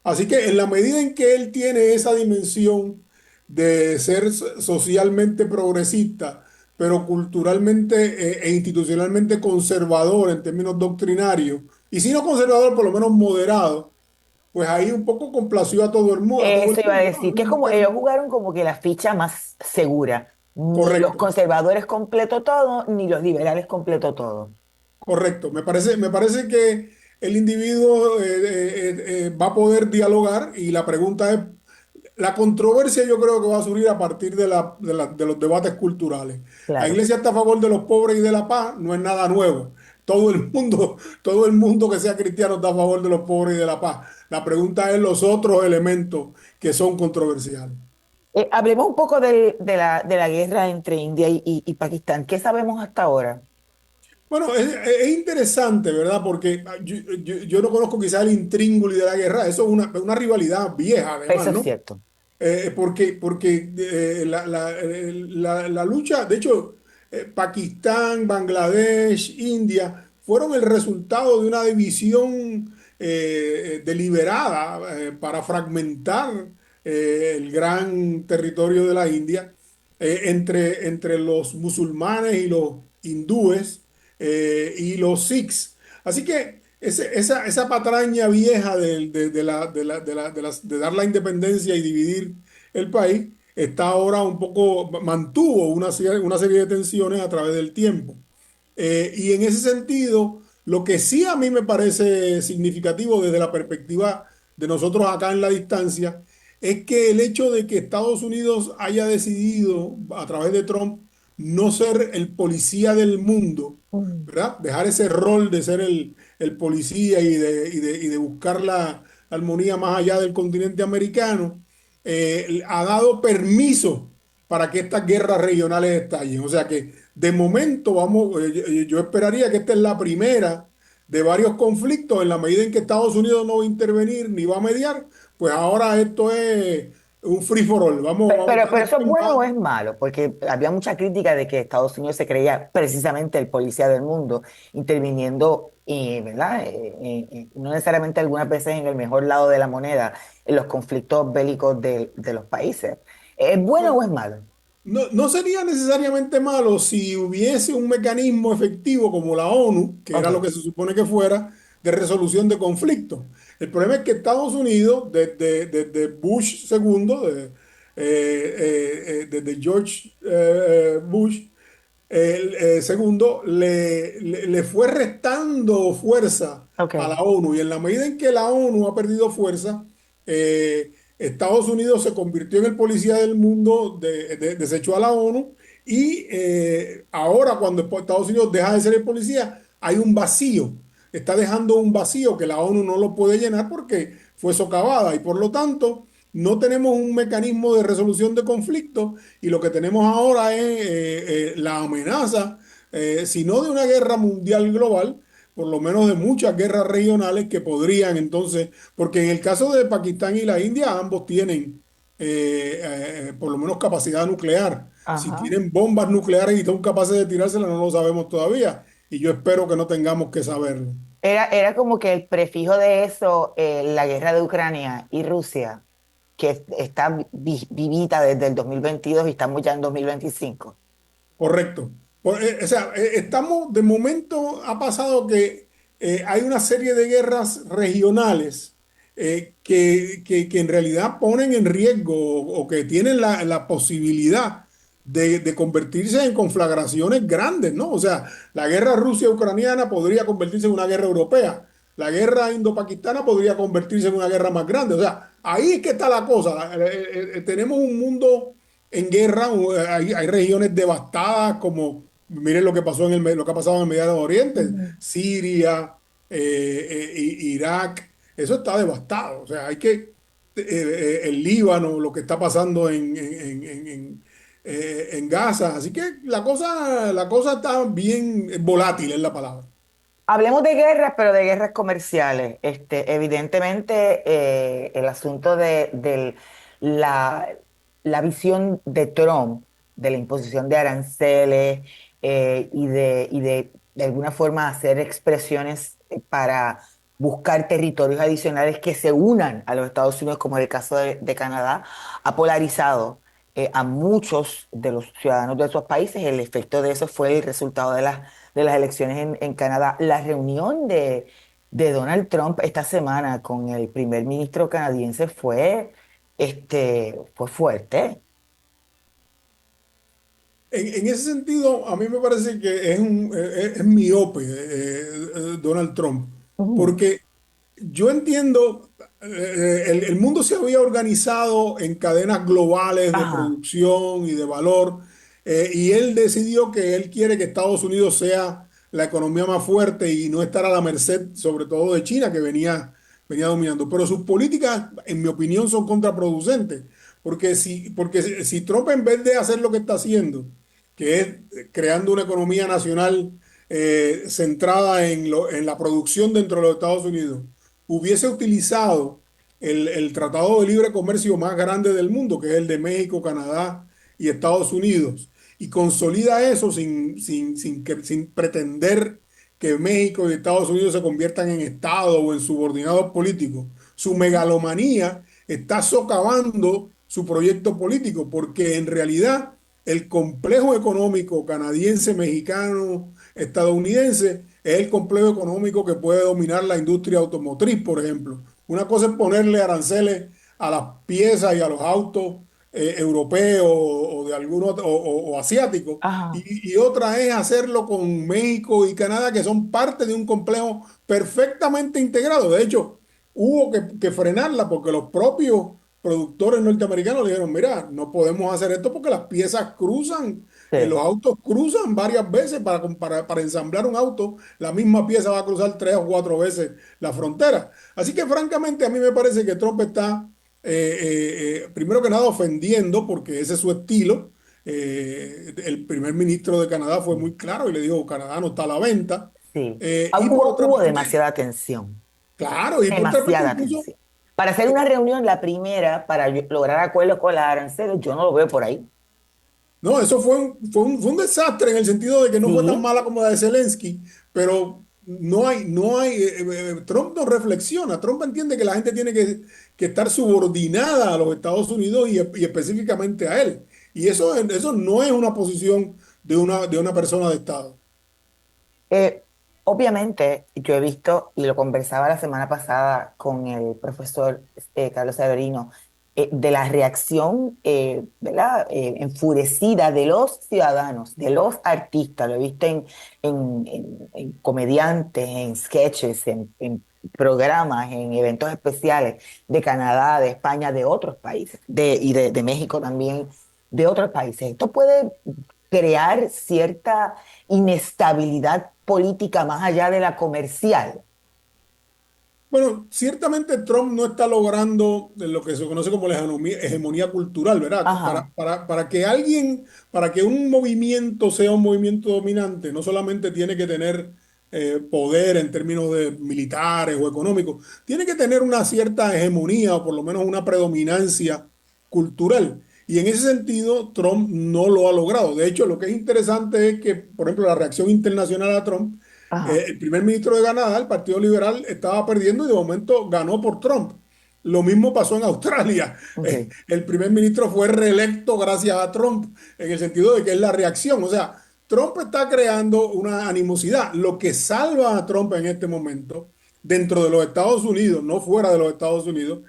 Así que en la medida en que él tiene esa dimensión de ser socialmente progresista, pero culturalmente e institucionalmente conservador en términos doctrinarios, y si no conservador, por lo menos moderado, pues ahí un poco complació a todo el mundo, a todo el Eso iba a mundo, ¿no? decir, que es como ellos jugaron como que la ficha más segura. Ni los Correcto. conservadores completo todo, ni los liberales completo todo. Correcto, me parece que el individuo va a poder dialogar y la pregunta es, la controversia yo creo que va a surgir a partir de los debates culturales. La Claro. iglesia está a favor de los pobres y de la paz, no es nada nuevo. Todo el mundo que sea cristiano está a favor de los pobres y de la paz. La pregunta es los otros elementos que son controversiales. Hablemos un poco de la guerra entre India y Pakistán. ¿Qué sabemos hasta ahora? Bueno, es interesante, ¿verdad? Porque yo no conozco quizás el intríngulis de la guerra. Eso es una rivalidad vieja, además, Eso es ¿no? cierto. Porque la lucha, de hecho, Pakistán, Bangladesh, India, fueron el resultado de una división deliberada para fragmentar el gran territorio de la India entre los musulmanes y los hindúes y los sikhs. Así que esa patraña vieja de dar la independencia y dividir el país está ahora un poco, mantuvo una serie de tensiones a través del tiempo. Y en ese sentido, lo que sí a mí me parece significativo desde la perspectiva de nosotros acá en la distancia, es que el hecho de que Estados Unidos haya decidido a través de Trump no ser el policía del mundo, Mm. ¿verdad? Dejar ese rol de ser el policía y de buscar la armonía más allá del continente americano, ha dado permiso para que estas guerras regionales estallen. O sea que de momento yo esperaría que esta es la primera de varios conflictos en la medida en que Estados Unidos no va a intervenir ni va a mediar, pues ahora esto es un free for all. Pero ¿eso es bueno o es malo? Porque había mucha crítica de que Estados Unidos se creía precisamente el policía del mundo, interviniendo, ¿verdad? No necesariamente algunas veces en el mejor lado de la moneda, en los conflictos bélicos de los países. ¿Es bueno o es malo? No sería necesariamente malo si hubiese un mecanismo efectivo como la ONU, que era lo Ok. que se supone que fuera, de resolución de conflictos. El problema es que Estados Unidos, desde Bush segundo, desde George Bush segundo, le fue restando fuerza Ok. a la ONU. Y en la medida en que la ONU ha perdido fuerza, Estados Unidos se convirtió en el policía del mundo, desechó a la ONU. Y ahora, cuando Estados Unidos deja de ser el policía, hay un vacío. Está dejando un vacío que la ONU no lo puede llenar porque fue socavada. Y por lo tanto, no tenemos un mecanismo de resolución de conflictos y lo que tenemos ahora es la amenaza, si no de una guerra mundial global, por lo menos de muchas guerras regionales que podrían entonces, porque en el caso de Pakistán y la India, ambos tienen por lo menos capacidad nuclear. Si Ajá. tienen bombas nucleares y son capaces de tirárselas, no lo sabemos todavía. Y yo espero que no tengamos que saberlo. Era como que el prefijo de eso, la guerra de Ucrania y Rusia, que está vivita desde el 2022 y estamos ya en 2025. Correcto. O sea, estamos, de momento ha pasado que hay una serie de guerras regionales que en realidad ponen en riesgo o que tienen la posibilidad de convertirse en conflagraciones grandes, ¿no? O sea, la guerra Rusia-Ucraniana podría convertirse en una guerra europea. La guerra indo-paquistana podría convertirse en una guerra más grande. O sea, ahí es que está la cosa. Tenemos un mundo en guerra, hay regiones devastadas como, miren lo que pasó lo que ha pasado en el Medio Oriente, Ujú. Siria, Irak, eso está devastado. O sea, el Líbano, lo que está pasando en Gaza. Así que la cosa está bien volátil, es la palabra. Hablemos de guerras, pero de guerras comerciales. Evidentemente, el asunto de la, la visión de Trump, de la imposición de aranceles de alguna forma hacer expresiones para buscar territorios adicionales que se unan a los Estados Unidos, como en el caso de Canadá, ha polarizado a muchos de los ciudadanos de esos países. El efecto de eso fue el resultado de las elecciones en Canadá. La reunión de Donald Trump esta semana con el primer ministro canadiense fue fuerte. En ese sentido, a mí me parece que es miope Donald Trump, porque yo entiendo, el mundo se había organizado en cadenas globales de Ajá. producción y de valor, y él decidió que él quiere que Estados Unidos sea la economía más fuerte y no estar a la merced, sobre todo de China, que venía dominando. Pero sus políticas, en mi opinión, son contraproducentes, porque si Trump, en vez de hacer lo que está haciendo, que es creando una economía nacional centrada en la producción dentro de los Estados Unidos, hubiese utilizado el Tratado de Libre Comercio más grande del mundo, que es el de México, Canadá y Estados Unidos, y consolida eso sin pretender que México y Estados Unidos se conviertan en Estado o en subordinados políticos. Su megalomanía está socavando su proyecto político, porque en realidad el complejo económico canadiense, mexicano, estadounidense es el complejo económico que puede dominar la industria automotriz, por ejemplo. Una cosa es ponerle aranceles a las piezas y a los autos europeos o de algunos o asiáticos, Ajá. y otra es hacerlo con México y Canadá, que son parte de un complejo perfectamente integrado. De hecho, hubo que frenarla porque los propios productores norteamericanos le dijeron, mira, no podemos hacer esto porque las piezas cruzan, Sí. los autos cruzan varias veces para ensamblar un auto, la misma pieza va a cruzar 3 o 4 veces la frontera. Así que francamente a mí me parece que Trump está, primero que nada, ofendiendo, porque ese es su estilo. El primer ministro de Canadá fue muy claro y le dijo, Canadá no está a la venta. Sí. Y por otra Hubo parte, demasiada tensión. claro, y por otra parte Demasiada incluso... tensión. Para hacer una reunión, la primera, para lograr acuerdos con las aranceles, yo no lo veo por ahí. No, eso fue un desastre, en el sentido de que no fue tan Sí. mala como la de Zelensky, pero Trump no reflexiona. Trump entiende que la gente tiene que estar subordinada a los Estados Unidos y específicamente a él. Y eso no es una posición de una persona de Estado. Eh, Obviamente, yo he visto, y lo conversaba la semana pasada con el profesor Carlos Severino, de la reacción, ¿verdad? Enfurecida de los ciudadanos, de los artistas. Lo he visto en comediantes, en sketches, en programas, en eventos especiales de Canadá, de España, de otros países, de México también, de otros países. Esto puede crear cierta inestabilidad política más allá de la comercial. Bueno, ciertamente Trump no está logrando lo que se conoce como la hegemonía cultural, ¿verdad? Ajá. Para que un movimiento sea un movimiento dominante, no solamente tiene que tener poder en términos de militares o económicos, tiene que tener una cierta hegemonía o por lo menos una predominancia cultural. Y en ese sentido, Trump no lo ha logrado. De hecho, lo que es interesante es que, por ejemplo, la reacción internacional a Trump, Ajá. el primer ministro de Canadá, el Partido Liberal, estaba perdiendo y de momento ganó por Trump. Lo mismo pasó en Australia. Ok. El primer ministro fue reelecto gracias a Trump, en el sentido de que es la reacción. O sea, Trump está creando una animosidad. Lo que salva a Trump en este momento, dentro de los Estados Unidos, no fuera de los Estados Unidos,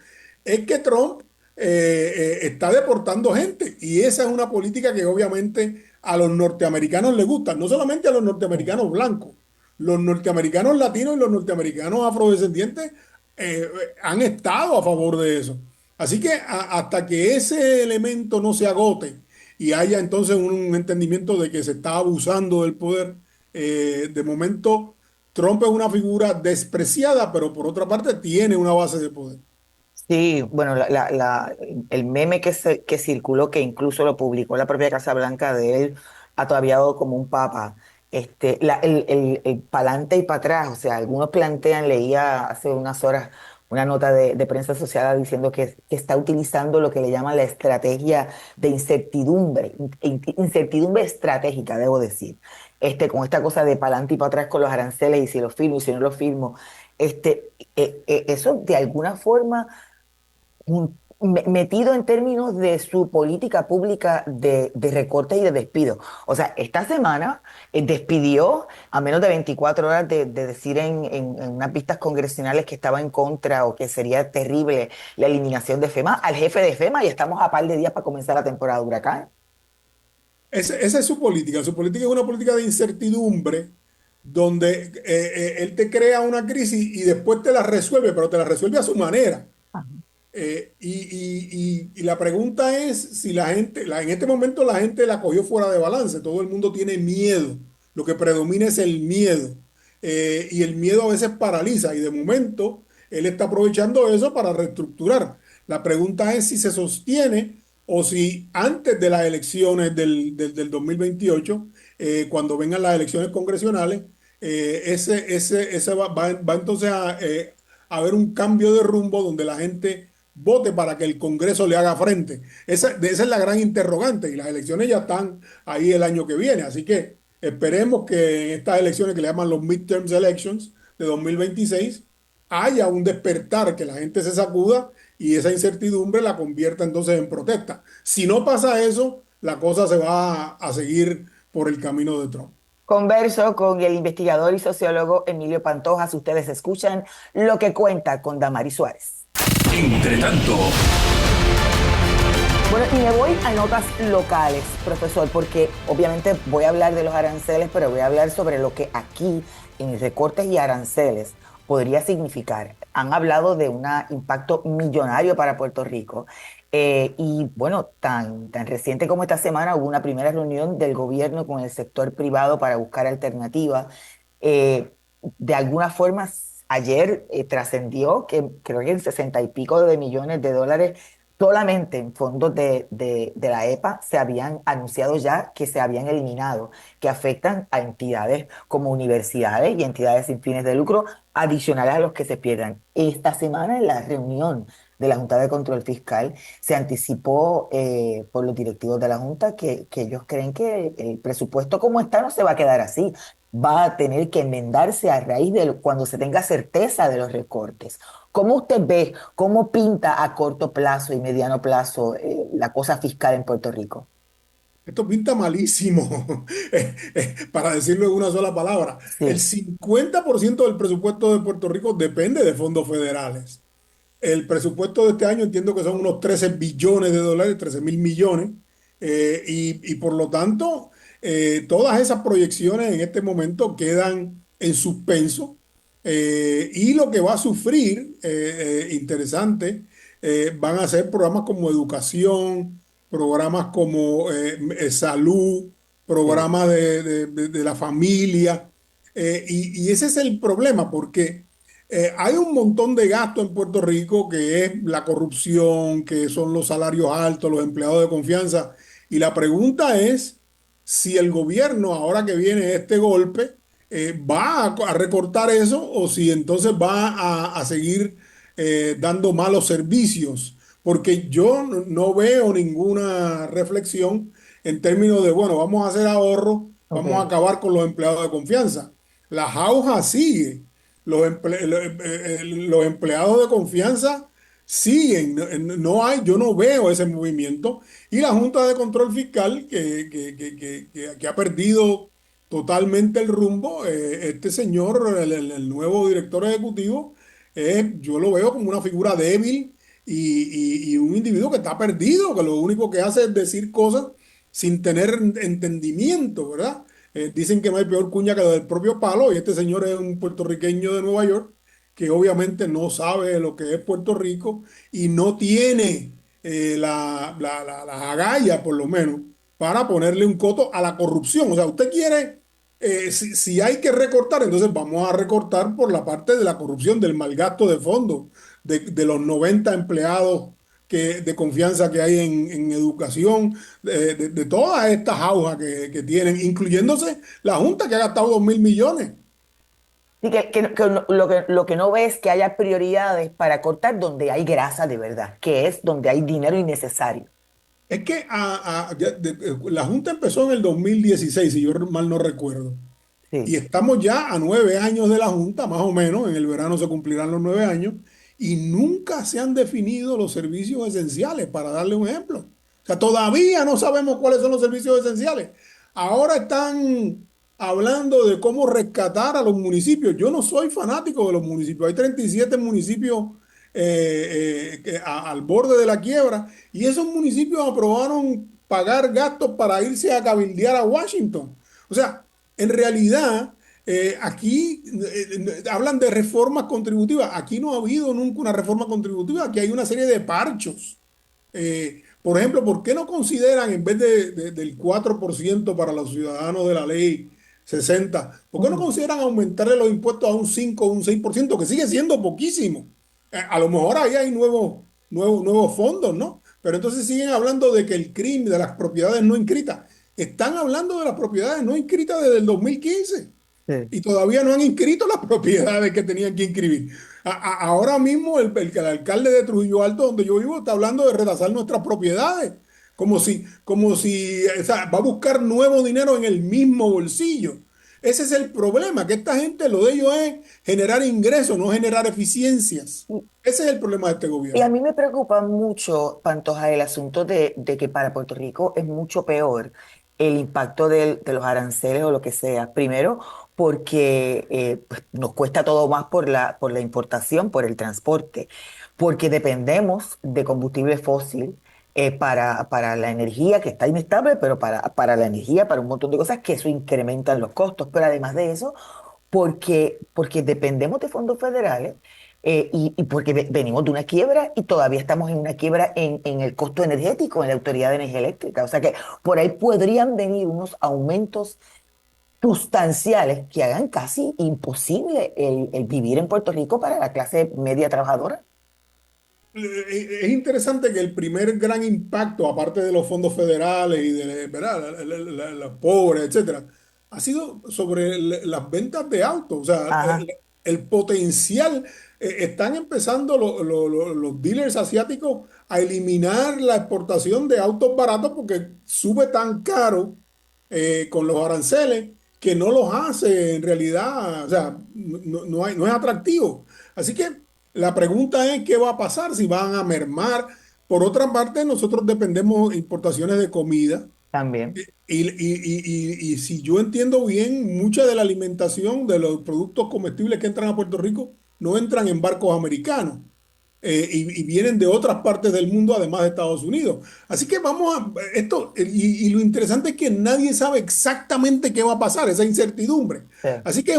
es que Trump está deportando gente. Y esa es una política que obviamente a los norteamericanos les gusta, no solamente a los norteamericanos blancos, los norteamericanos latinos y los norteamericanos afrodescendientes han estado a favor de eso. Así que hasta que ese elemento no se agote y haya entonces un entendimiento de que se está abusando del poder, de momento Trump es una figura despreciada, pero por otra parte tiene una base de poder. Sí, bueno, el meme que circuló, que incluso lo publicó la propia Casa Blanca de él, ataviado como un papa, el pa'lante y para atrás, o sea, algunos plantean, leía hace unas horas una nota de prensa asociada diciendo que está utilizando lo que le llaman la estrategia de incertidumbre, incertidumbre estratégica, debo decir, con esta cosa de pa'lante y para atrás con los aranceles, y si los firmo y si no los firmo, eso de alguna forma metido en términos de su política pública de recortes y de despidos. O sea, esta semana despidió a menos de 24 horas de decir en unas vistas congresionales que estaba en contra o que sería terrible la eliminación de FEMA al jefe de FEMA, y estamos a par de días para comenzar la temporada de huracán. Esa es su política. Su política es una política de incertidumbre donde él te crea una crisis y después te la resuelve, pero te la resuelve a su manera. Y la pregunta es si la gente, en este momento la gente la cogió fuera de balance, todo el mundo tiene miedo, lo que predomina es el miedo. Y el miedo a veces paraliza, y de momento él está aprovechando eso para reestructurar. La pregunta es si se sostiene o si antes de las elecciones del 2028, cuando vengan las elecciones congresionales, ese va entonces a haber un cambio de rumbo donde la gente vote para que el Congreso le haga frente. Esa es la gran interrogante, y las elecciones ya están ahí el año que viene, así que esperemos que en estas elecciones que le llaman los midterms elections de 2026 haya un despertar, que la gente se sacuda y esa incertidumbre la convierta entonces en protesta. Si no pasa eso, la cosa se va a seguir por el camino de Trump. Converso con el investigador y sociólogo Emilio Pantojas. Ustedes escuchan Lo que cuenta con Damaris Suárez. Entre tanto. Bueno, y me voy a notas locales, profesor, porque obviamente voy a hablar de los aranceles, pero voy a hablar sobre lo que aquí, en recortes y aranceles, podría significar. Han hablado de un impacto millonario para Puerto Rico. Y bueno, tan reciente como esta semana hubo una primera reunión del gobierno con el sector privado para buscar alternativas. De alguna forma, ayer trascendió que creo que en 60 y pico de millones de dólares solamente en fondos de la EPA se habían anunciado ya que se habían eliminado, que afectan a entidades como universidades y entidades sin fines de lucro, adicionales a los que se pierdan. Esta semana, en la reunión de la Junta de Control Fiscal, se anticipó por los directivos de la Junta que ellos creen que el presupuesto como está no se va a quedar así. Va a tener que enmendarse a raíz de cuando se tenga certeza de los recortes. ¿Cómo usted ve, cómo pinta a corto plazo y mediano plazo la cosa fiscal en Puerto Rico? Esto pinta malísimo, para decirlo en una sola palabra. Sí. El 50% del presupuesto de Puerto Rico depende de fondos federales. El presupuesto de este año entiendo que son unos 13 billones de dólares, 13.000 millones, y por lo tanto, todas esas proyecciones en este momento quedan en suspenso, y lo que va a sufrir, interesante, van a ser programas como educación, programas como salud, programas de la familia, y ese es el problema, porque hay un montón de gasto en Puerto Rico, que es la corrupción, que son los salarios altos, los empleados de confianza. Y la pregunta es si el gobierno, ahora que viene este golpe, va a recortar eso, o si entonces va a seguir dando malos servicios. Porque yo no veo ninguna reflexión en términos de, bueno, vamos a hacer ahorro, vamos a acabar con los empleados de confianza. La jauja sigue. Los empleados de confianza siguen, yo no veo ese movimiento, y la Junta de Control Fiscal que ha perdido totalmente el rumbo. Este señor, el nuevo director ejecutivo, yo lo veo como una figura débil y un individuo que está perdido, que lo único que hace es decir cosas sin tener entendimiento, ¿verdad? Dicen que no hay peor cuña que la del propio palo, y este señor es un puertorriqueño de Nueva York que obviamente no sabe lo que es Puerto Rico y no tiene las agallas, por lo menos, para ponerle un coto a la corrupción. O sea, usted quiere si hay que recortar, entonces vamos a recortar por la parte de la corrupción, del mal gasto de fondos, de los 90 empleados de confianza que hay en educación, de todas estas jaujas que tienen, incluyéndose la Junta que ha gastado 2.000 millones. Y lo que no ve es que haya prioridades para cortar donde hay grasa de verdad, que es donde hay dinero innecesario. Es que la Junta empezó en el 2016, si yo mal no recuerdo. Sí. Y estamos ya a 9 años de la Junta, más o menos. En el verano se cumplirán los 9 años. Y nunca se han definido los servicios esenciales, para darle un ejemplo. O sea, todavía no sabemos cuáles son los servicios esenciales. Ahora están hablando de cómo rescatar a los municipios. Yo no soy fanático de los municipios. Hay 37 municipios al borde de la quiebra, y esos municipios aprobaron pagar gastos para irse a cabildear a Washington. O sea, en realidad, aquí hablan de reformas contributivas. Aquí no ha habido nunca una reforma contributiva. Aquí hay una serie de parchos. Por ejemplo, ¿por qué no consideran, en vez del 4% para los ciudadanos de la ley 60, por qué no consideran aumentarle los impuestos a un 5 o un 6%, que sigue siendo poquísimo? A lo mejor ahí hay nuevos fondos, ¿no? Pero entonces siguen hablando de que el crimen, de las propiedades no inscritas. Están hablando de las propiedades no inscritas desde el 2015. Sí. Y todavía no han inscrito las propiedades que tenían que inscribir. Ahora mismo el alcalde de Trujillo Alto, donde yo vivo, está hablando de retrasar nuestras propiedades. Como si o sea, va a buscar nuevo dinero en el mismo bolsillo. Ese es el problema, que esta gente, lo de ellos es generar ingresos, no generar eficiencias. Ese es el problema de este gobierno. Y a mí me preocupa mucho, Pantoja, el asunto de que para Puerto Rico es mucho peor el impacto de los aranceles o lo que sea. Primero, porque pues, nos cuesta todo más por la importación, por el transporte, porque dependemos de combustible fósil. Para la energía, que está inestable, pero para la energía, para un montón de cosas, que eso incrementa los costos. Pero además de eso, porque dependemos de fondos federales y porque venimos de una quiebra y todavía estamos en una quiebra en el costo energético, en la Autoridad de Energía Eléctrica. O sea que por ahí podrían venir unos aumentos sustanciales que hagan casi imposible el vivir en Puerto Rico para la clase media trabajadora. Es interesante que el primer gran impacto, aparte de los fondos federales y de, ¿verdad?, los pobres, etcétera, ha sido sobre las ventas de autos. O sea, el potencial. Están empezando los dealers asiáticos a eliminar la exportación de autos baratos porque sube tan caro con los aranceles que no los hace en realidad. O sea, no es atractivo. Así que la pregunta es qué va a pasar, si van a mermar. Por otra parte, nosotros dependemos de importaciones de comida. También. Y si yo entiendo bien, mucha de la alimentación de los productos comestibles que entran a Puerto Rico no entran en barcos americanos y vienen de otras partes del mundo, además de Estados Unidos. Así que vamos a esto, y lo interesante es que nadie sabe exactamente qué va a pasar, esa incertidumbre. Sí. Así que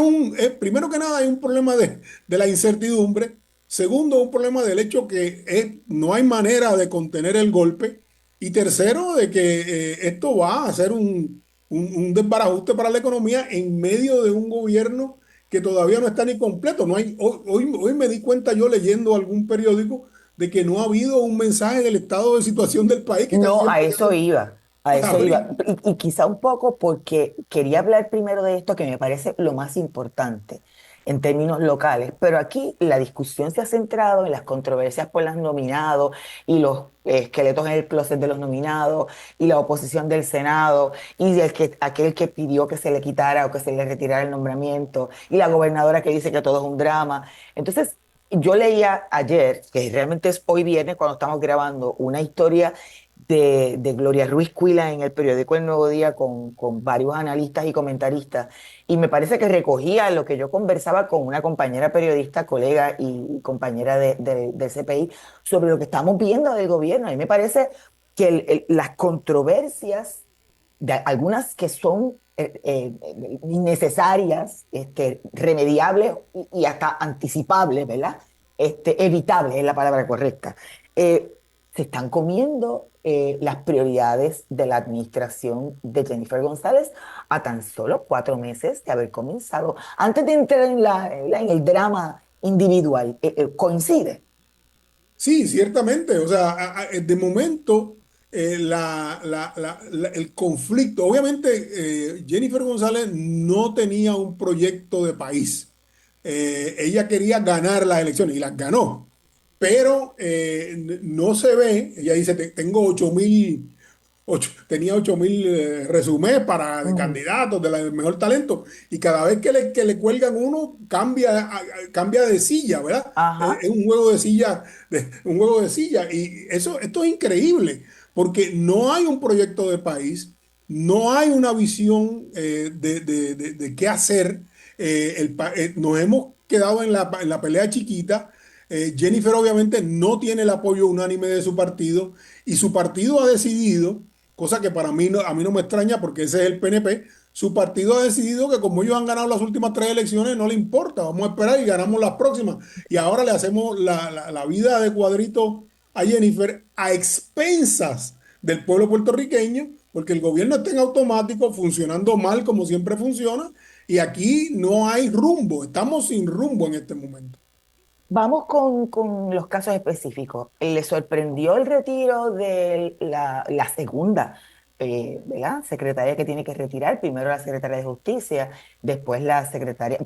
primero que nada hay un problema de la incertidumbre. Segundo, un problema del hecho que no hay manera de contener el golpe. Y tercero, de que esto va a ser un desbarajuste para la economía en medio de un gobierno que todavía no está ni completo. No hay, hoy me di cuenta yo leyendo algún periódico de que no ha habido un mensaje del estado de situación del país. Que no, a eso iba. A eso iba. Y quizá un poco porque quería hablar primero de esto que me parece lo más importante en términos locales, pero aquí la discusión se ha centrado en las controversias por los nominados y los esqueletos en el closet de los nominados y la oposición del Senado y aquel que pidió que se le quitara o que se le retirara el nombramiento y la gobernadora que dice que todo es un drama. Entonces, yo leía ayer, que realmente es hoy viernes cuando estamos grabando, una historia de Gloria Ruiz Cuila en el periódico El Nuevo Día con varios analistas y comentaristas, y me parece que recogía lo que yo conversaba con una compañera periodista, colega y compañera del CPI sobre lo que estamos viendo del gobierno. A mí me parece que las controversias, algunas que son innecesarias, remediables y hasta anticipables, ¿verdad? Evitables es la palabra correcta. se están comiendo las prioridades de la administración de Jennifer González a tan solo 4 meses de haber comenzado. Antes de entrar en el drama individual, coincide. Sí, ciertamente. O sea, de momento, el conflicto, obviamente, Jennifer González no tenía un proyecto de país. Ella quería ganar las elecciones y las ganó, pero no se ve. Ella dice, tengo 8.000, tenía 8.000 resúmenes de candidatos del mejor talento, y cada vez que le cuelgan uno, cambia de silla, ¿verdad? Es un juego de silla, un juego de silla, y esto es increíble, porque no hay un proyecto de país, no hay una visión de qué hacer. Nos hemos quedado en la pelea chiquita. Jennifer obviamente no tiene el apoyo unánime de su partido, y su partido ha decidido, cosa que para mí a mí no me extraña porque ese es el PNP, su partido ha decidido que como ellos han ganado las últimas 3 elecciones, no le importa, vamos a esperar y ganamos las próximas. Y ahora le hacemos la vida de cuadrito a Jennifer a expensas del pueblo puertorriqueño, porque el gobierno está en automático, funcionando mal como siempre funciona, y aquí no hay rumbo, estamos sin rumbo en este momento. Vamos con los casos específicos. ¿Le sorprendió el retiro de la segunda, ¿verdad? Secretaria que tiene que retirar? Primero la secretaria de Justicia, después la secretaria,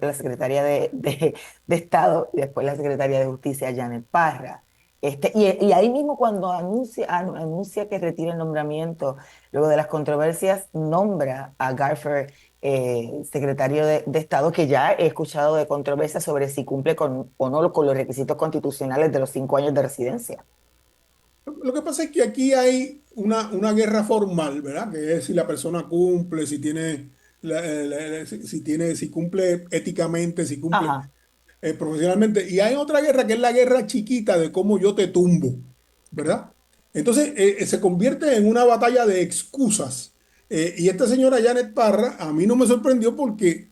la secretaria de Estado, y después la secretaria de Justicia, Janet Parra. Y ahí mismo cuando anuncia que retira el nombramiento, luego de las controversias, nombra a Garfer secretario de Estado, que ya he escuchado de controversias sobre si cumple o no con los requisitos constitucionales de los 5 años de residencia. Lo que pasa es que aquí hay una guerra formal, ¿verdad? Que es si la persona cumple, si cumple éticamente, si cumple profesionalmente. Y hay otra guerra que es la guerra chiquita de cómo yo te tumbo, ¿verdad? Entonces se convierte en una batalla de excusas. Y esta señora Janet Parra a mí no me sorprendió porque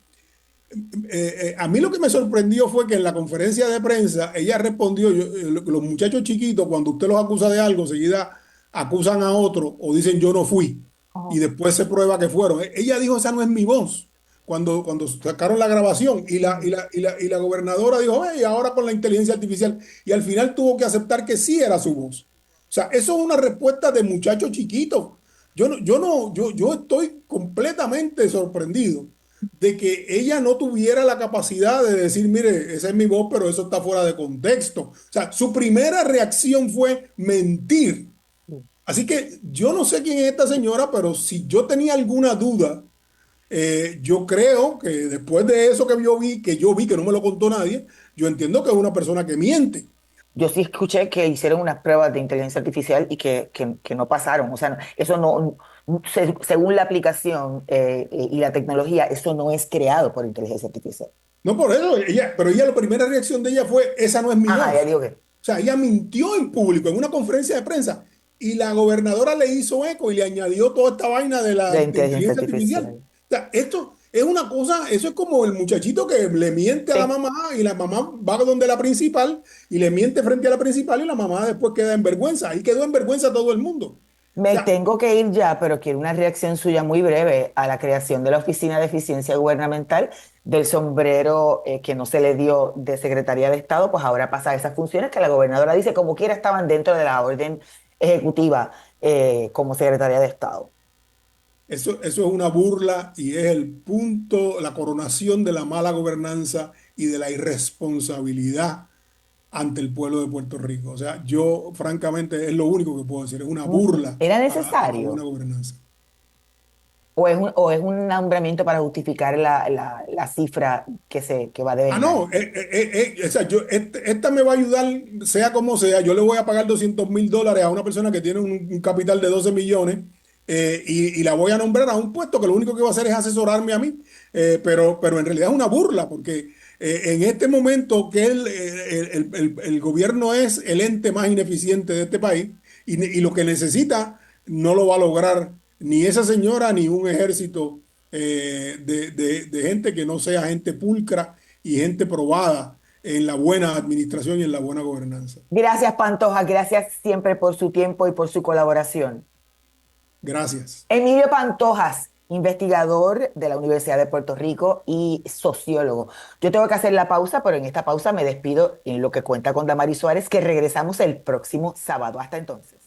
a mí lo que me sorprendió fue que en la conferencia de prensa ella respondió, los muchachos chiquitos cuando usted los acusa de algo, enseguida acusan a otro o dicen yo no fui y después se prueba que fueron. Ella dijo, esa no es mi voz. Cuando sacaron la grabación y la gobernadora dijo, y ahora con la inteligencia artificial, y al final tuvo que aceptar que sí era su voz. O sea, eso es una respuesta de muchachos chiquitos. Yo estoy completamente sorprendido de que ella no tuviera la capacidad de decir, mire, esa es mi voz, pero eso está fuera de contexto. O sea, su primera reacción fue mentir. Así que yo no sé quién es esta señora, pero si yo tenía alguna duda, yo creo que después de eso que yo vi, que no me lo contó nadie, yo entiendo que es una persona que miente. Yo sí escuché que hicieron unas pruebas de inteligencia artificial y que no pasaron. O sea, eso no, según la aplicación y la tecnología, eso no es creado por inteligencia artificial. No por eso, pero la primera reacción de ella fue, esa no es mi voz. Ya digo que. O sea, ella mintió en público, en una conferencia de prensa, y la gobernadora le hizo eco y le añadió toda esta vaina de la inteligencia artificial. O sea, esto es una cosa, eso es como el muchachito que le miente a la mamá y la mamá va donde la principal y le miente frente a la principal y la mamá después queda en vergüenza. Ahí quedó en vergüenza todo el mundo. Tengo que ir ya, pero quiero una reacción suya muy breve a la creación de la Oficina de Eficiencia Gubernamental, del sombrero que no se le dio de Secretaría de Estado, pues ahora pasa a esas funciones que la gobernadora dice como quiera estaban dentro de la orden ejecutiva como Secretaría de Estado. Eso es una burla y es el punto, la coronación de la mala gobernanza y de la irresponsabilidad ante el pueblo de Puerto Rico. O sea, yo francamente es lo único que puedo decir, es una burla. ¿Era necesario? A una gobernanza. ¿O es un nombramiento para justificar la cifra que va a deber? No, esta me va a ayudar, sea como sea. Yo le voy a pagar $200,000 a una persona que tiene un capital de 12 millones. Y la voy a nombrar a un puesto que lo único que va a hacer es asesorarme a mí, pero en realidad es una burla porque en este momento que el gobierno es el ente más ineficiente de este país y lo que necesita no lo va a lograr ni esa señora ni un ejército de gente que no sea gente pulcra y gente probada en la buena administración y en la buena gobernanza. Gracias, Pantoja. Gracias siempre por su tiempo y por su colaboración. Gracias. Emilio Pantojas, investigador de la Universidad de Puerto Rico y sociólogo. Yo tengo que hacer la pausa, pero en esta pausa me despido en lo que cuenta con Damaris Suárez, que regresamos el próximo sábado. Hasta entonces.